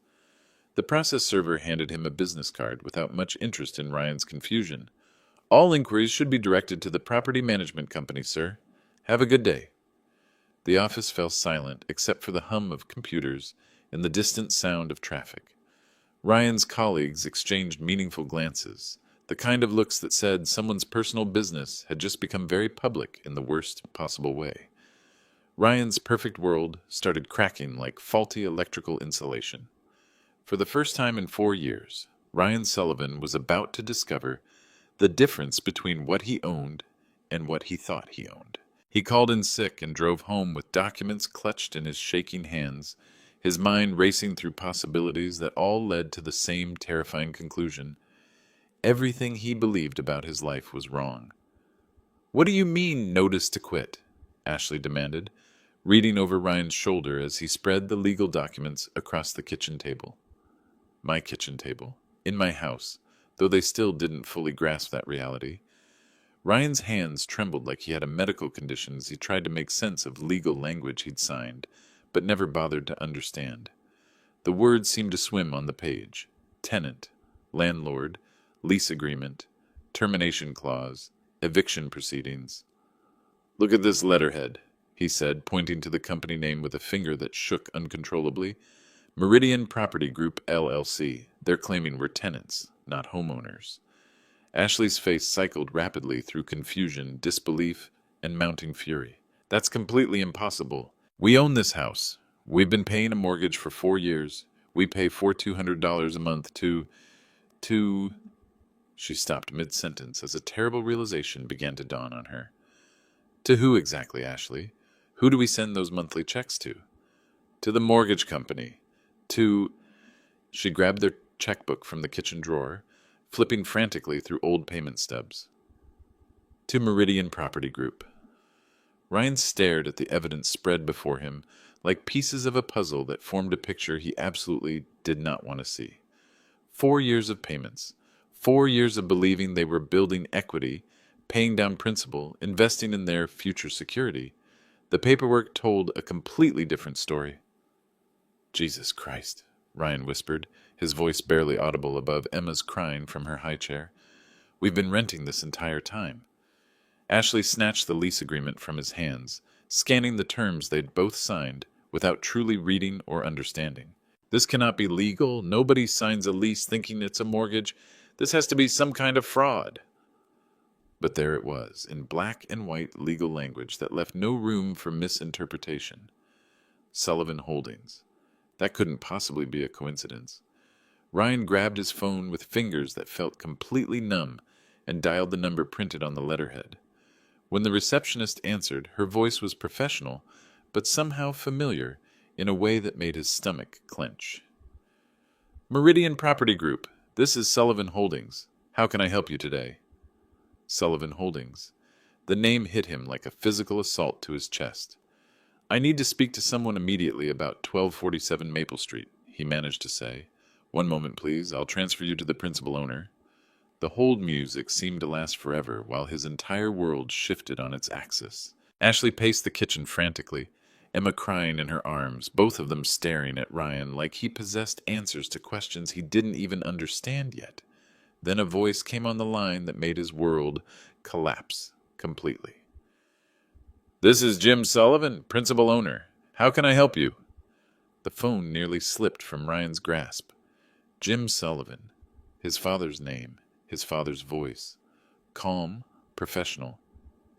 Speaker 1: The process server handed him a business card without much interest in Ryan's confusion. "All inquiries should be directed to the property management company, sir. Have a good day." The office fell silent except for the hum of computers and the distant sound of traffic. Ryan's colleagues exchanged meaningful glances, the kind of looks that said someone's personal business had just become very public in the worst possible way. Ryan's perfect world started cracking like faulty electrical insulation. For the first time in 4 years, Ryan Sullivan was about to discover the difference between what he owned and what he thought he owned. He called in sick and drove home with documents clutched in his shaking hands, his mind racing through possibilities that all led to the same terrifying conclusion. Everything he believed about his life was wrong. What do you mean, notice to quit? Ashley demanded, reading over Ryan's shoulder as he spread the legal documents across the kitchen table. My kitchen table, in my house, though they still didn't fully grasp that reality. Ryan's hands trembled like he had a medical condition as he tried to make sense of legal language he'd signed, but never bothered to understand. The words seemed to swim on the page. Tenant, landlord, lease agreement, termination clause, eviction proceedings. Look at this letterhead, he said, pointing to the company name with a finger that shook uncontrollably. Meridian Property Group, LLC. They're claiming we're tenants, not homeowners. Ashley's face cycled rapidly through confusion, disbelief, and mounting fury. That's completely impossible. We own this house. We've been paying a mortgage for 4 years. We pay $4,200 a month to... She stopped mid-sentence as a terrible realization began to dawn on her. To who exactly, Ashley? Who do we send those monthly checks to? To the mortgage company. To... She grabbed their checkbook from the kitchen drawer, flipping frantically through old payment stubs. To Meridian Property Group. Ryan stared at the evidence spread before him, like pieces of a puzzle that formed a picture he absolutely did not want to see. 4 years of payments. 4 years of believing they were building equity, paying down principal, investing in their future security. The paperwork told a completely different story. Jesus Christ, Ryan whispered, his voice barely audible above Emma's crying from her high chair. We've been renting this entire time. Ashley snatched the lease agreement from his hands, scanning the terms they'd both signed without truly reading or understanding. This cannot be legal. Nobody signs a lease thinking it's a mortgage. This has to be some kind of fraud. But there it was, in black and white legal language that left no room for misinterpretation. Sullivan Holdings. That couldn't possibly be a coincidence. Ryan grabbed his phone with fingers that felt completely numb and dialed the number printed on the letterhead. When the receptionist answered, her voice was professional, but somehow familiar in a way that made his stomach clench. Meridian Property Group, this is Sullivan Holdings. How can I help you today? Sullivan Holdings. The name hit him like a physical assault to his chest. I need to speak to someone immediately about 1247 Maple Street, he managed to say. One moment, please. I'll transfer you to the principal owner. The hold music seemed to last forever, while his entire world shifted on its axis. Ashley paced the kitchen frantically, Emma crying in her arms, both of them staring at Ryan like he possessed answers to questions he didn't even understand yet. Then a voice came on the line that made his world collapse completely. This is Jim Sullivan, principal owner. How can I help you? The phone nearly slipped from Ryan's grasp. Jim Sullivan. His father's name, his father's voice. Calm, professional.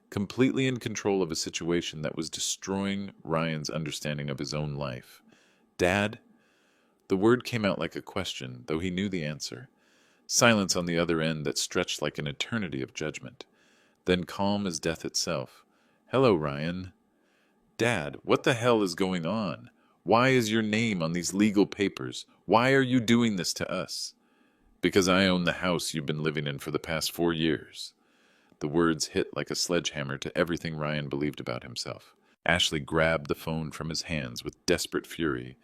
Speaker 1: Completely in control of a situation that was destroying Ryan's understanding of his own life. Dad? The word came out like a question, though he knew the answer. Silence on the other end that stretched like an eternity of judgment. Then calm as death itself. Hello, Ryan. Dad, what the hell is going on? Why is your name on these legal papers? Why are you doing this to us? Because I own the house you've been living in for the past 4 years. The words hit like a sledgehammer to everything Ryan believed about himself. Ashley grabbed the phone from his hands with desperate fury.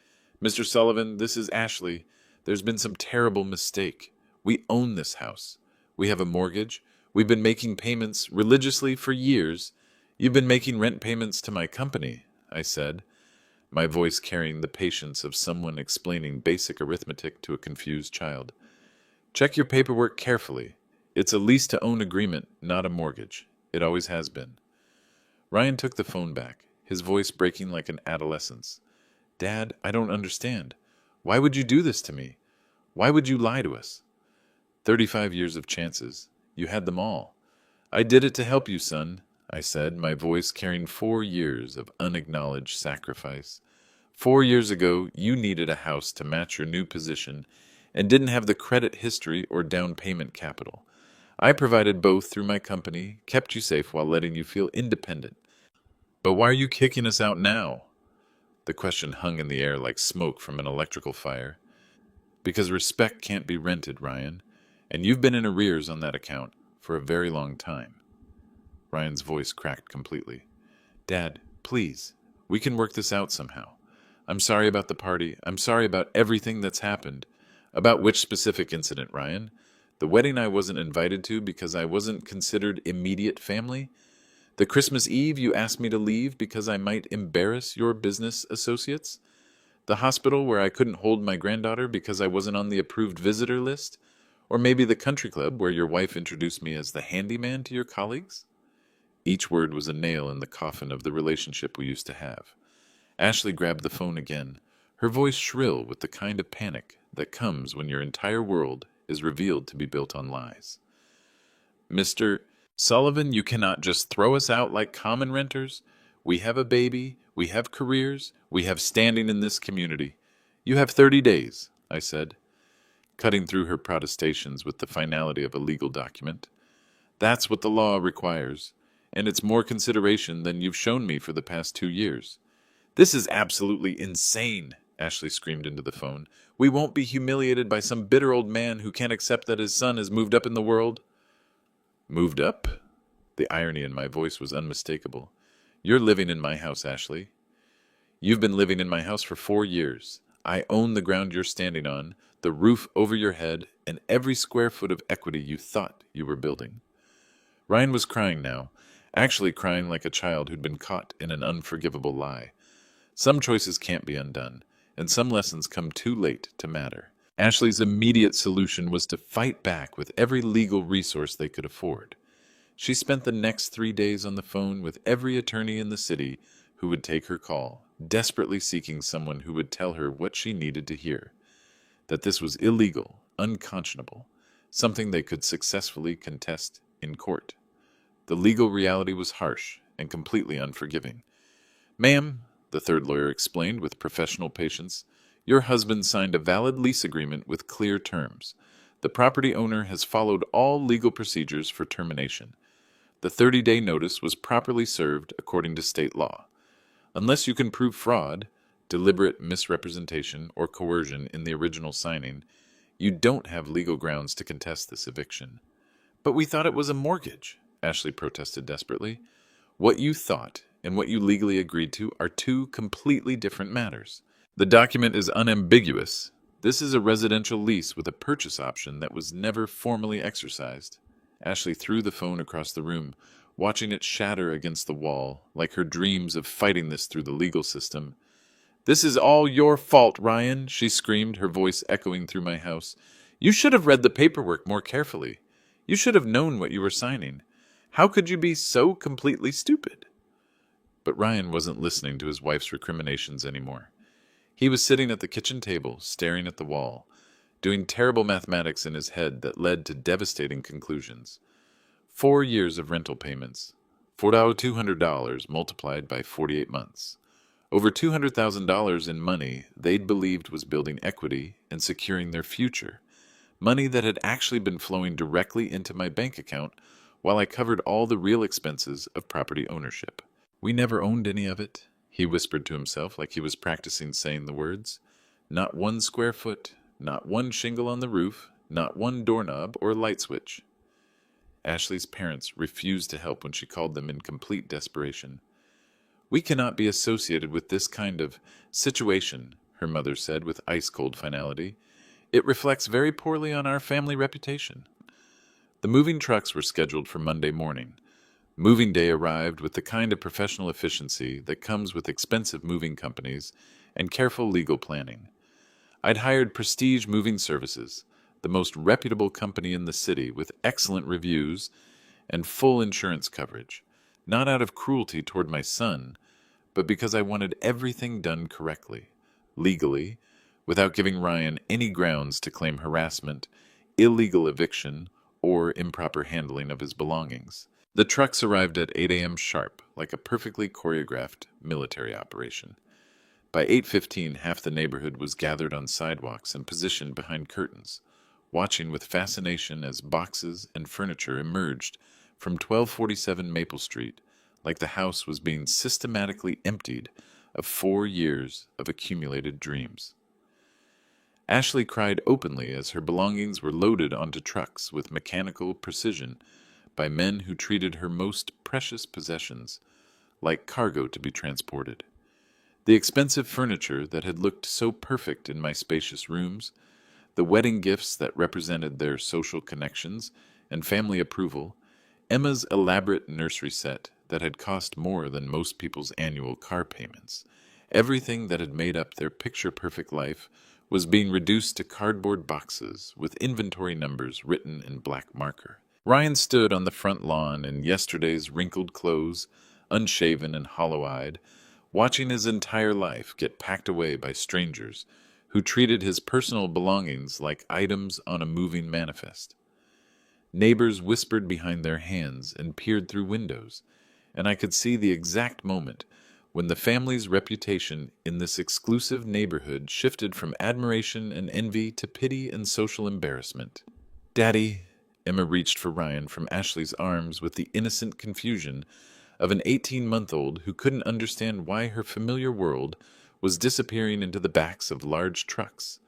Speaker 1: Mr. Sullivan, this is Ashley. There's been some terrible mistake. We own this house. We have a mortgage. We've been making payments religiously for years. You've been making rent payments to my company, I said, my voice carrying the patience of someone explaining basic arithmetic to a confused child. Check your paperwork carefully. It's a lease-to-own agreement, not a mortgage. It always has been. Ryan took the phone back, his voice breaking like an adolescent's. Dad, I don't understand. Why would you do this to me? Why would you lie to us? 35 years of chances. You had them all. I did it to help you, son, I said, my voice carrying 4 years of unacknowledged sacrifice. 4 years ago, you needed a house to match your new position and didn't have the credit history or down payment capital. I provided both through my company, kept you safe while letting you feel independent. But why are you kicking us out now? The question hung in the air like smoke from an electrical fire. Because respect can't be rented, Ryan, and you've been in arrears on that account for a very long time. Ryan's voice cracked completely. Dad, please. We can work this out somehow. I'm sorry about the party. I'm sorry about everything that's happened. About which specific incident, Ryan? The wedding I wasn't invited to because I wasn't considered immediate family? The Christmas Eve you asked me to leave because I might embarrass your business associates? The hospital where I couldn't hold my granddaughter because I wasn't on the approved visitor list? Or maybe the country club where your wife introduced me as the handyman to your colleagues? Each word was a nail in the coffin of the relationship we used to have. Ashley grabbed the phone again, her voice shrill with the kind of panic that comes when your entire world is revealed to be built on lies. Mr. Sullivan, you cannot just throw us out like common renters. We have a baby, we have careers, we have standing in this community. You have 30 days, I said, cutting through her protestations with the finality of a legal document. That's what the law requires, and it's more consideration than you've shown me for the past 2 years. This is absolutely insane, Ashley screamed into the phone. We won't be humiliated by some bitter old man who can't accept that his son has moved up in the world. Moved up? The irony in my voice was unmistakable. You're living in my house, Ashley. You've been living in my house for 4 years. I own the ground you're standing on, the roof over your head, and every square foot of equity you thought you were building. Ryan was crying now, actually crying like a child who'd been caught in an unforgivable lie. Some choices can't be undone, and some lessons come too late to matter. Ashley's immediate solution was to fight back with every legal resource they could afford. She spent the next 3 days on the phone with every attorney in the city who would take her call, desperately seeking someone who would tell her what she needed to hear. That this was illegal, unconscionable, something they could successfully contest in court. The legal reality was harsh and completely unforgiving. Ma'am, the third lawyer explained with professional patience, your husband signed a valid lease agreement with clear terms. The property owner has followed all legal procedures for termination. The 30-day notice was properly served according to state law. Unless you can prove fraud, deliberate misrepresentation, or coercion in the original signing, you don't have legal grounds to contest this eviction. But we thought it was a mortgage, Ashley protested desperately. What you thought and what you legally agreed to are two completely different matters. The document is unambiguous. This is a residential lease with a purchase option that was never formally exercised. Ashley threw the phone across the room, watching it shatter against the wall, like her dreams of fighting this through the legal system. This is all your fault, Ryan, she screamed, her voice echoing through my house. You should have read the paperwork more carefully. You should have known what you were signing. How could you be so completely stupid? But Ryan wasn't listening to his wife's recriminations anymore. He was sitting at the kitchen table, staring at the wall, doing terrible mathematics in his head that led to devastating conclusions. 4 years of rental payments, $4,200 multiplied by 48 months. Over $200,000 in money they'd believed was building equity and securing their future. Money that had actually been flowing directly into my bank account while I covered all the real expenses of property ownership. We never owned any of it, he whispered to himself like he was practicing saying the words. Not 1 square foot, not one shingle on the roof, not one doorknob or light switch. Ashley's parents refused to help when she called them in complete desperation. We cannot be associated with this kind of situation, her mother said with ice-cold finality. It reflects very poorly on our family reputation. The moving trucks were scheduled for Monday morning. Moving day arrived with the kind of professional efficiency that comes with expensive moving companies and careful legal planning. I'd hired Prestige Moving Services, the most reputable company in the city with excellent reviews and full insurance coverage, not out of cruelty toward my son, but because I wanted everything done correctly, legally, without giving Ryan any grounds to claim harassment, illegal eviction, or improper handling of his belongings. The trucks arrived at 8 a.m. sharp, like a perfectly choreographed military operation. By 8:15, half the neighborhood was gathered on sidewalks and positioned behind curtains, watching with fascination as boxes and furniture emerged from 1247 Maple Street, like the house was being systematically emptied of 4 years of accumulated dreams. Ashley cried openly as her belongings were loaded onto trucks with mechanical precision, by men who treated her most precious possessions like cargo to be transported. The expensive furniture that had looked so perfect in my spacious rooms, the wedding gifts that represented their social connections and family approval, Emma's elaborate nursery set that had cost more than most people's annual car payments. Everything that had made up their picture-perfect life was being reduced to cardboard boxes with inventory numbers written in black marker. Ryan stood on the front lawn in yesterday's wrinkled clothes, unshaven and hollow-eyed, watching his entire life get packed away by strangers who treated his personal belongings like items on a moving manifest. Neighbors whispered behind their hands and peered through windows, and I could see the exact moment when the family's reputation in this exclusive neighborhood shifted from admiration and envy to pity and social embarrassment. "Daddy," Emma reached for Ryan from Ashley's arms with the innocent confusion of an 18-month-old who couldn't understand why her familiar world was disappearing into the backs of large trucks,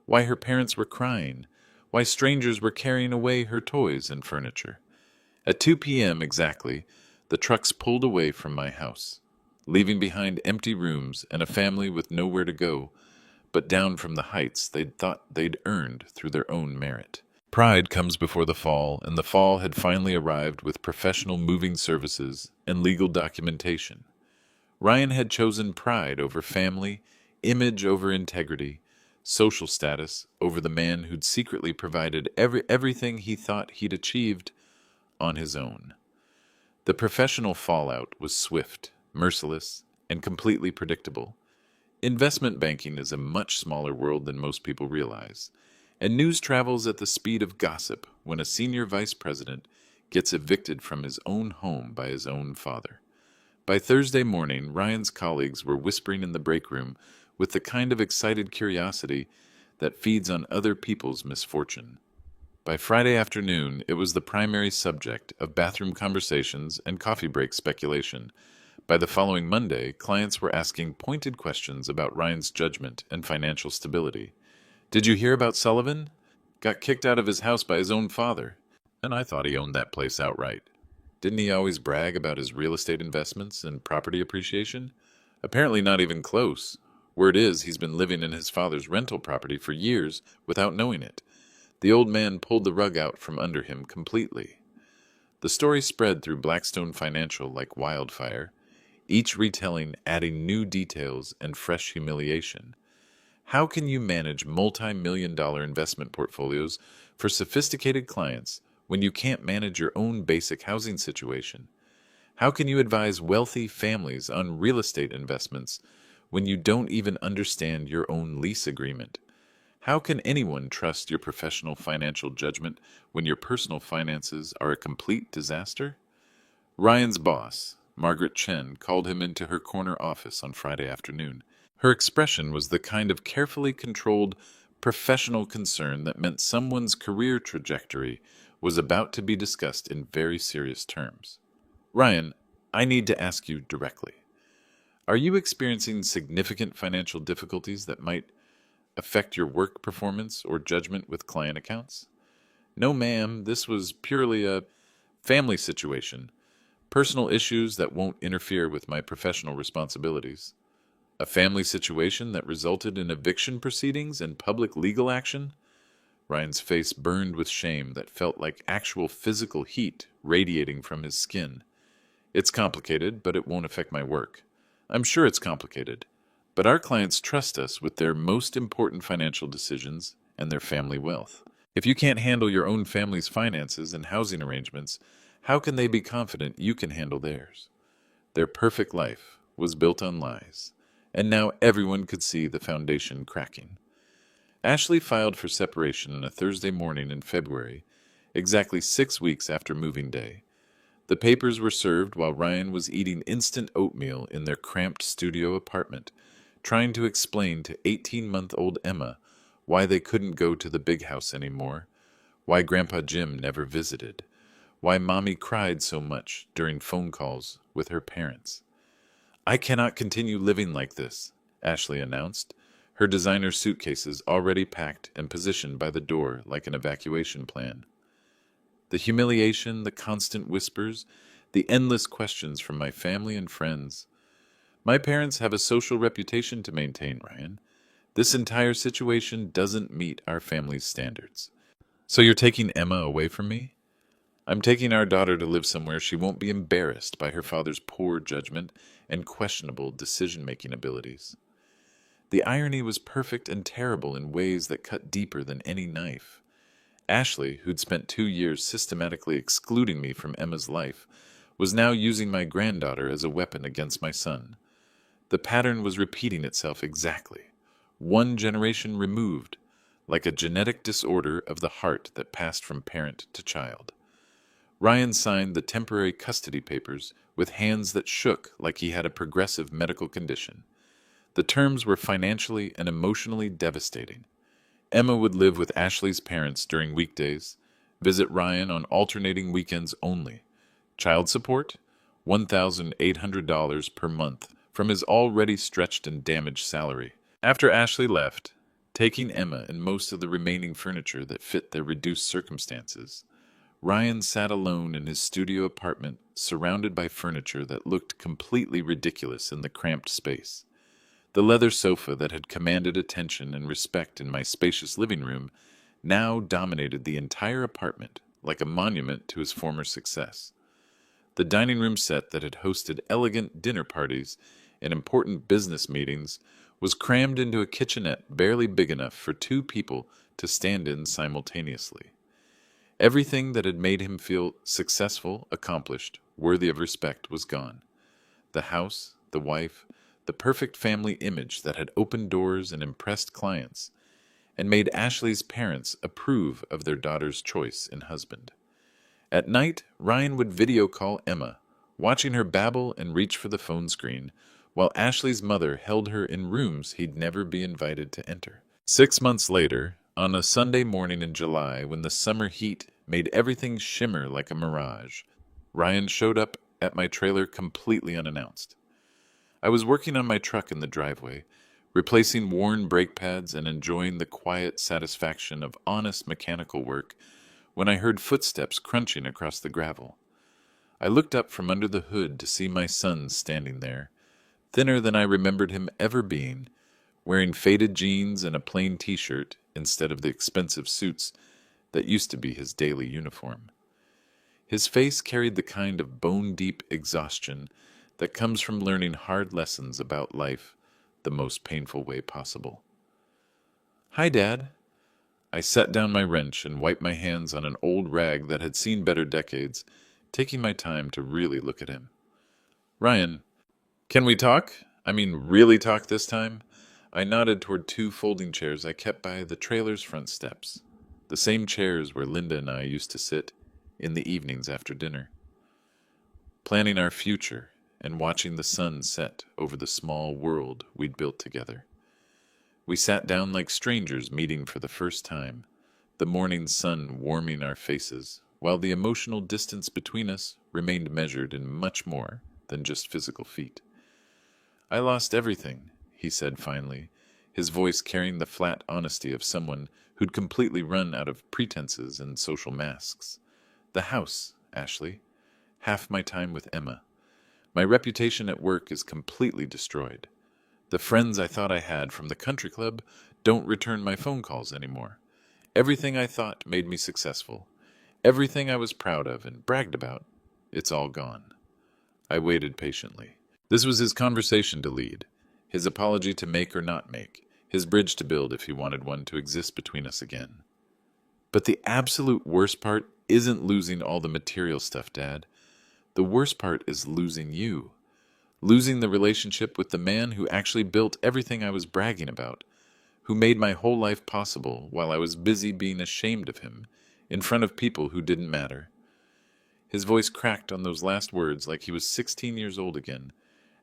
Speaker 1: why her parents were crying, why strangers were carrying away her toys and furniture. At 2 p.m. exactly, the trucks pulled away from my house, leaving behind empty rooms and a family with nowhere to go, but down from the heights they'd thought they'd earned through their own merit. Pride comes before the fall, and the fall had finally arrived with professional moving services and legal documentation. Ryan had chosen pride over family, image over integrity, social status over the man who'd secretly provided everything he thought he'd achieved on his own. The professional fallout was swift, merciless, and completely predictable. Investment banking is a much smaller world than most people realize, and news travels at the speed of gossip when a senior vice president gets evicted from his own home by his own father. By Thursday morning, Ryan's colleagues were whispering in the break room with the kind of excited curiosity that feeds on other people's misfortune. By Friday afternoon, it was the primary subject of bathroom conversations and coffee break speculation. By the following Monday, clients were asking pointed questions about Ryan's judgment and financial stability. "Did you hear about Sullivan? Got kicked out of his house by his own father. And I thought he owned that place outright. Didn't he always brag about his real estate investments and property appreciation? Apparently not even close. Word is he's been living in his father's rental property for years without knowing it. The old man pulled the rug out from under him completely." The story spread through Blackstone Financial like wildfire, each retelling adding new details and fresh humiliation. How can you manage multi-million-dollar investment portfolios for sophisticated clients when you can't manage your own basic housing situation? How can you advise wealthy families on real estate investments when you don't even understand your own lease agreement? How can anyone trust your professional financial judgment when your personal finances are a complete disaster? Ryan's boss, Margaret Chen, called him into her corner office on Friday afternoon. Her expression was the kind of carefully controlled, professional concern that meant someone's career trajectory was about to be discussed in very serious terms. "Ryan, I need to ask you directly. Are you experiencing significant financial difficulties that might affect your work performance or judgment with client accounts?" "No, ma'am. This was purely a family situation. Personal issues that won't interfere with my professional responsibilities." "A family situation that resulted in eviction proceedings and public legal action?" Ryan's face burned with shame that felt like actual physical heat radiating from his skin. "It's complicated, but it won't affect my work." "I'm sure it's complicated, but our clients trust us with their most important financial decisions and their family wealth. If you can't handle your own family's finances and housing arrangements, how can they be confident you can handle theirs?" Their perfect life was built on lies, and now everyone could see the foundation cracking. Ashley filed for separation on a Thursday morning in February, exactly 6 weeks after moving day. The papers were served while Ryan was eating instant oatmeal in their cramped studio apartment, trying to explain to 18-month-old Emma why they couldn't go to the big house anymore, why Grandpa Jim never visited, why Mommy cried so much during phone calls with her parents. "I cannot continue living like this," Ashley announced, her designer suitcases already packed and positioned by the door like an evacuation plan. The humiliation, the constant whispers, the endless questions from my family and friends. My parents have a social reputation to maintain, Ryan. This entire situation doesn't meet our family's standards. So you're taking Emma away from me? I'm taking our daughter to live somewhere she won't be embarrassed by her father's poor judgment and questionable decision-making abilities. The irony was perfect and terrible in ways that cut deeper than any knife. Ashley, who'd spent 2 years systematically excluding me from Emma's life, was now using my granddaughter as a weapon against my son. The pattern was repeating itself exactly. One generation removed, like a genetic disorder of the heart that passed from parent to child. Ryan signed the temporary custody papers with hands that shook like he had a progressive medical condition. The terms were financially and emotionally devastating. Emma would live with Ashley's parents during weekdays, visit Ryan on alternating weekends only. Child support? $1,800 per month from his already stretched and damaged salary. After Ashley left, taking Emma and most of the remaining furniture that fit their reduced circumstances, Ryan sat alone in his studio apartment, surrounded by furniture that looked completely ridiculous in the cramped space. The leather sofa that had commanded attention and respect in my spacious living room now dominated the entire apartment like a monument to his former success. The dining room set that had hosted elegant dinner parties and important business meetings was crammed into a kitchenette barely big enough for two people to stand in simultaneously. Everything that had made him feel successful, accomplished, worthy of respect was gone. The house, the wife, the perfect family image that had opened doors and impressed clients, and made Ashley's parents approve of their daughter's choice in husband. At night, Ryan would video call Emma, watching her babble and reach for the phone screen, while Ashley's mother held her in rooms he'd never be invited to enter. 6 months later, on a Sunday morning in July when the summer heat made everything shimmer like a mirage, Ryan showed up at my trailer completely unannounced. I was working on my truck in the driveway, replacing worn brake pads and enjoying the quiet satisfaction of honest mechanical work when I heard footsteps crunching across the gravel. I looked up from under the hood to see my son standing there, thinner than I remembered him ever being, wearing faded jeans and a plain t-shirt instead of the expensive suits that used to be his daily uniform. His face carried the kind of bone-deep exhaustion that comes from learning hard lessons about life the most painful way possible. "Hi, Dad." I set down my wrench and wiped my hands on an old rag that had seen better decades, taking my time to really look at him. "Ryan, can we talk? I mean, really talk this time?" I nodded toward two folding chairs I kept by the trailer's front steps, the same chairs where Linda and I used to sit in the evenings after dinner, planning our future and watching the sun set over the small world we'd built together. We sat down like strangers meeting for the first time, the morning sun warming our faces, while the emotional distance between us remained measured in much more than just physical feet. "I lost everything," he said finally, his voice carrying the flat honesty of someone who'd completely run out of pretenses and social masks. "The house, Ashley. Half my time with Emma. My reputation at work is completely destroyed. The friends I thought I had from the country club don't return my phone calls anymore. Everything I thought made me successful, everything I was proud of and bragged about, it's all gone." I waited patiently. This was his conversation to lead, his apology to make or not make, his bridge to build if he wanted one to exist between us again. "But the absolute worst part isn't losing all the material stuff, Dad. The worst part is losing you. Losing the relationship with the man who actually built everything I was bragging about, who made my whole life possible while I was busy being ashamed of him in front of people who didn't matter." His voice cracked on those last words like he was 16 years old again,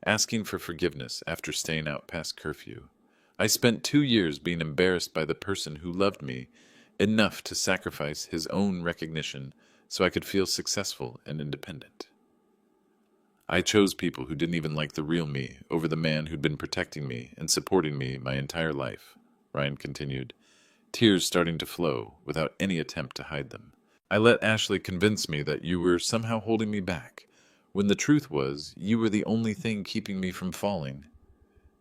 Speaker 1: asking for forgiveness after staying out past curfew. I spent 2 years being embarrassed by the person who loved me enough to sacrifice his own recognition so I could feel successful and independent. I chose people who didn't even like the real me over the man who'd been protecting me and supporting me my entire life, Ryan continued, tears starting to flow without any attempt to hide them. I let Ashley convince me that you were somehow holding me back, when the truth was you were the only thing keeping me from falling.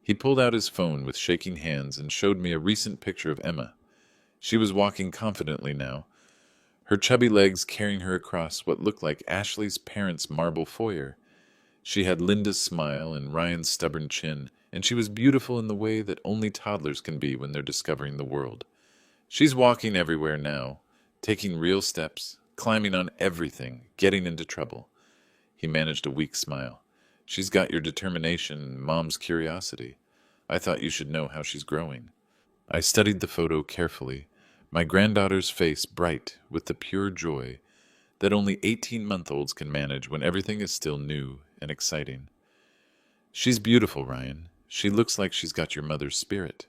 Speaker 1: He pulled out his phone with shaking hands and showed me a recent picture of Emma. She was walking confidently now, her chubby legs carrying her across what looked like Ashley's parents' marble foyer. She had Linda's smile and Ryan's stubborn chin, and she was beautiful in the way that only toddlers can be when they're discovering the world. She's walking everywhere now, taking real steps, climbing on everything, getting into trouble. He managed a weak smile. She's got your determination and Mom's curiosity. I thought you should know how she's growing. I studied the photo carefully, my granddaughter's face bright with the pure joy that only 18-month-olds can manage when everything is still new and exciting. She's beautiful, Ryan. She looks like she's got your mother's spirit.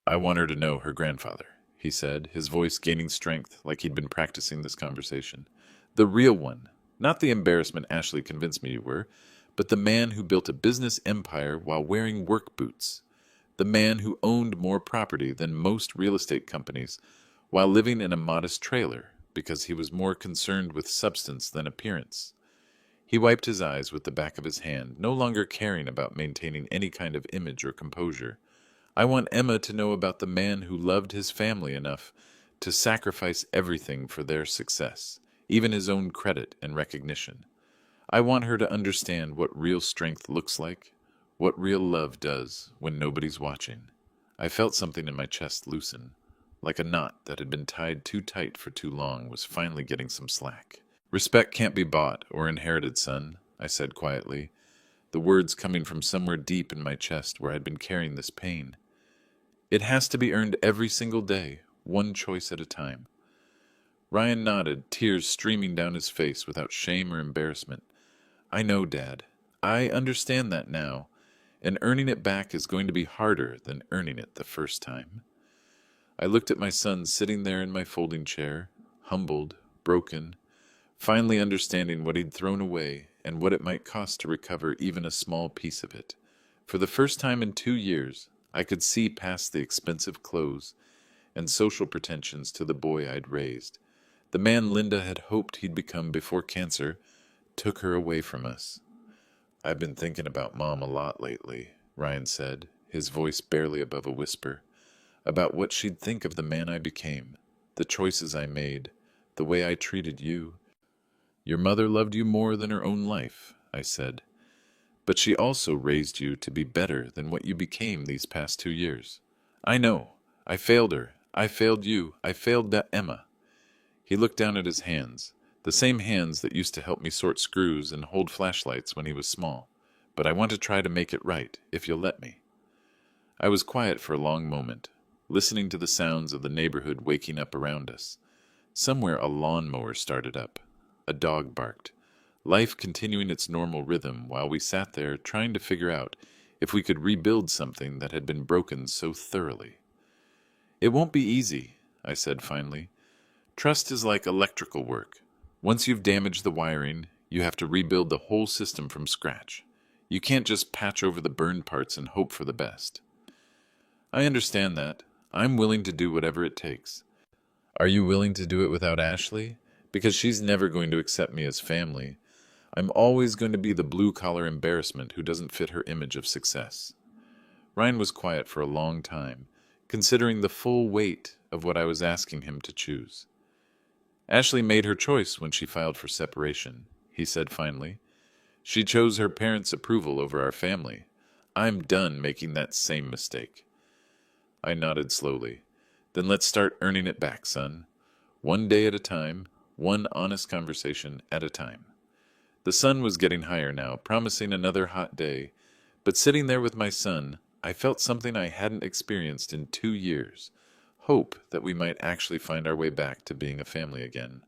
Speaker 1: I want her to know her grandfather, he said, his voice gaining strength like he'd been practicing this conversation. The real one, not the embarrassment Ashley convinced me you were, but the man who built a business empire while wearing work boots. The man who owned more property than most real estate companies while living in a modest trailer because he was more concerned with substance than appearance. He wiped his eyes with the back of his hand, no longer caring about maintaining any kind of image or composure. I want Emma to know about the man who loved his family enough to sacrifice everything for their success, even his own credit and recognition. I want her to understand what real strength looks like, what real love does when nobody's watching. I felt something in my chest loosen, like a knot that had been tied too tight for too long was finally getting some slack. Respect can't be bought or inherited, son, I said quietly, the words coming from somewhere deep in my chest where I'd been carrying this pain. It has to be earned every single day, one choice at a time. Ryan nodded, tears streaming down his face without shame or embarrassment. I know, Dad. I understand that now, and earning it back is going to be harder than earning it the first time. I looked at my son sitting there in my folding chair, humbled, broken, finally understanding what he'd thrown away and what it might cost to recover even a small piece of it. For the first time in 2 years, I could see past the expensive clothes and social pretensions to the boy I'd raised. The man Linda had hoped he'd become before cancer took her away from us. I've been thinking about Mom a lot lately, Ryan said, his voice barely above a whisper, about what she'd think of the man I became, the choices I made, the way I treated you. Your mother loved you more than her own life, I said, but she also raised you to be better than what you became these past 2 years. I know. I failed her. I failed you. I failed that Emma. He looked down at his hands, the same hands that used to help me sort screws and hold flashlights when he was small. But I want to try to make it right, if you'll let me. I was quiet for a long moment, listening to the sounds of the neighborhood waking up around us. Somewhere a lawnmower started up. A dog barked. Life continuing its normal rhythm while we sat there trying to figure out if we could rebuild something that had been broken so thoroughly. It won't be easy, I said finally. Trust is like electrical work. Once you've damaged the wiring, you have to rebuild the whole system from scratch. You can't just patch over the burned parts and hope for the best. I understand that. I'm willing to do whatever it takes. Are you willing to do it without Ashley? Because she's never going to accept me as family. I'm always going to be the blue-collar embarrassment who doesn't fit her image of success. Ryan was quiet for a long time, considering the full weight of what I was asking him to choose. Ashley made her choice when she filed for separation, he said finally. She chose her parents' approval over our family. I'm done making that same mistake. I nodded slowly. Then let's start earning it back, son. One day at a time, one honest conversation at a time. The sun was getting higher now, promising another hot day, but sitting there with my son, I felt something I hadn't experienced in 2 years. Hope that we might actually find our way back to being a family again.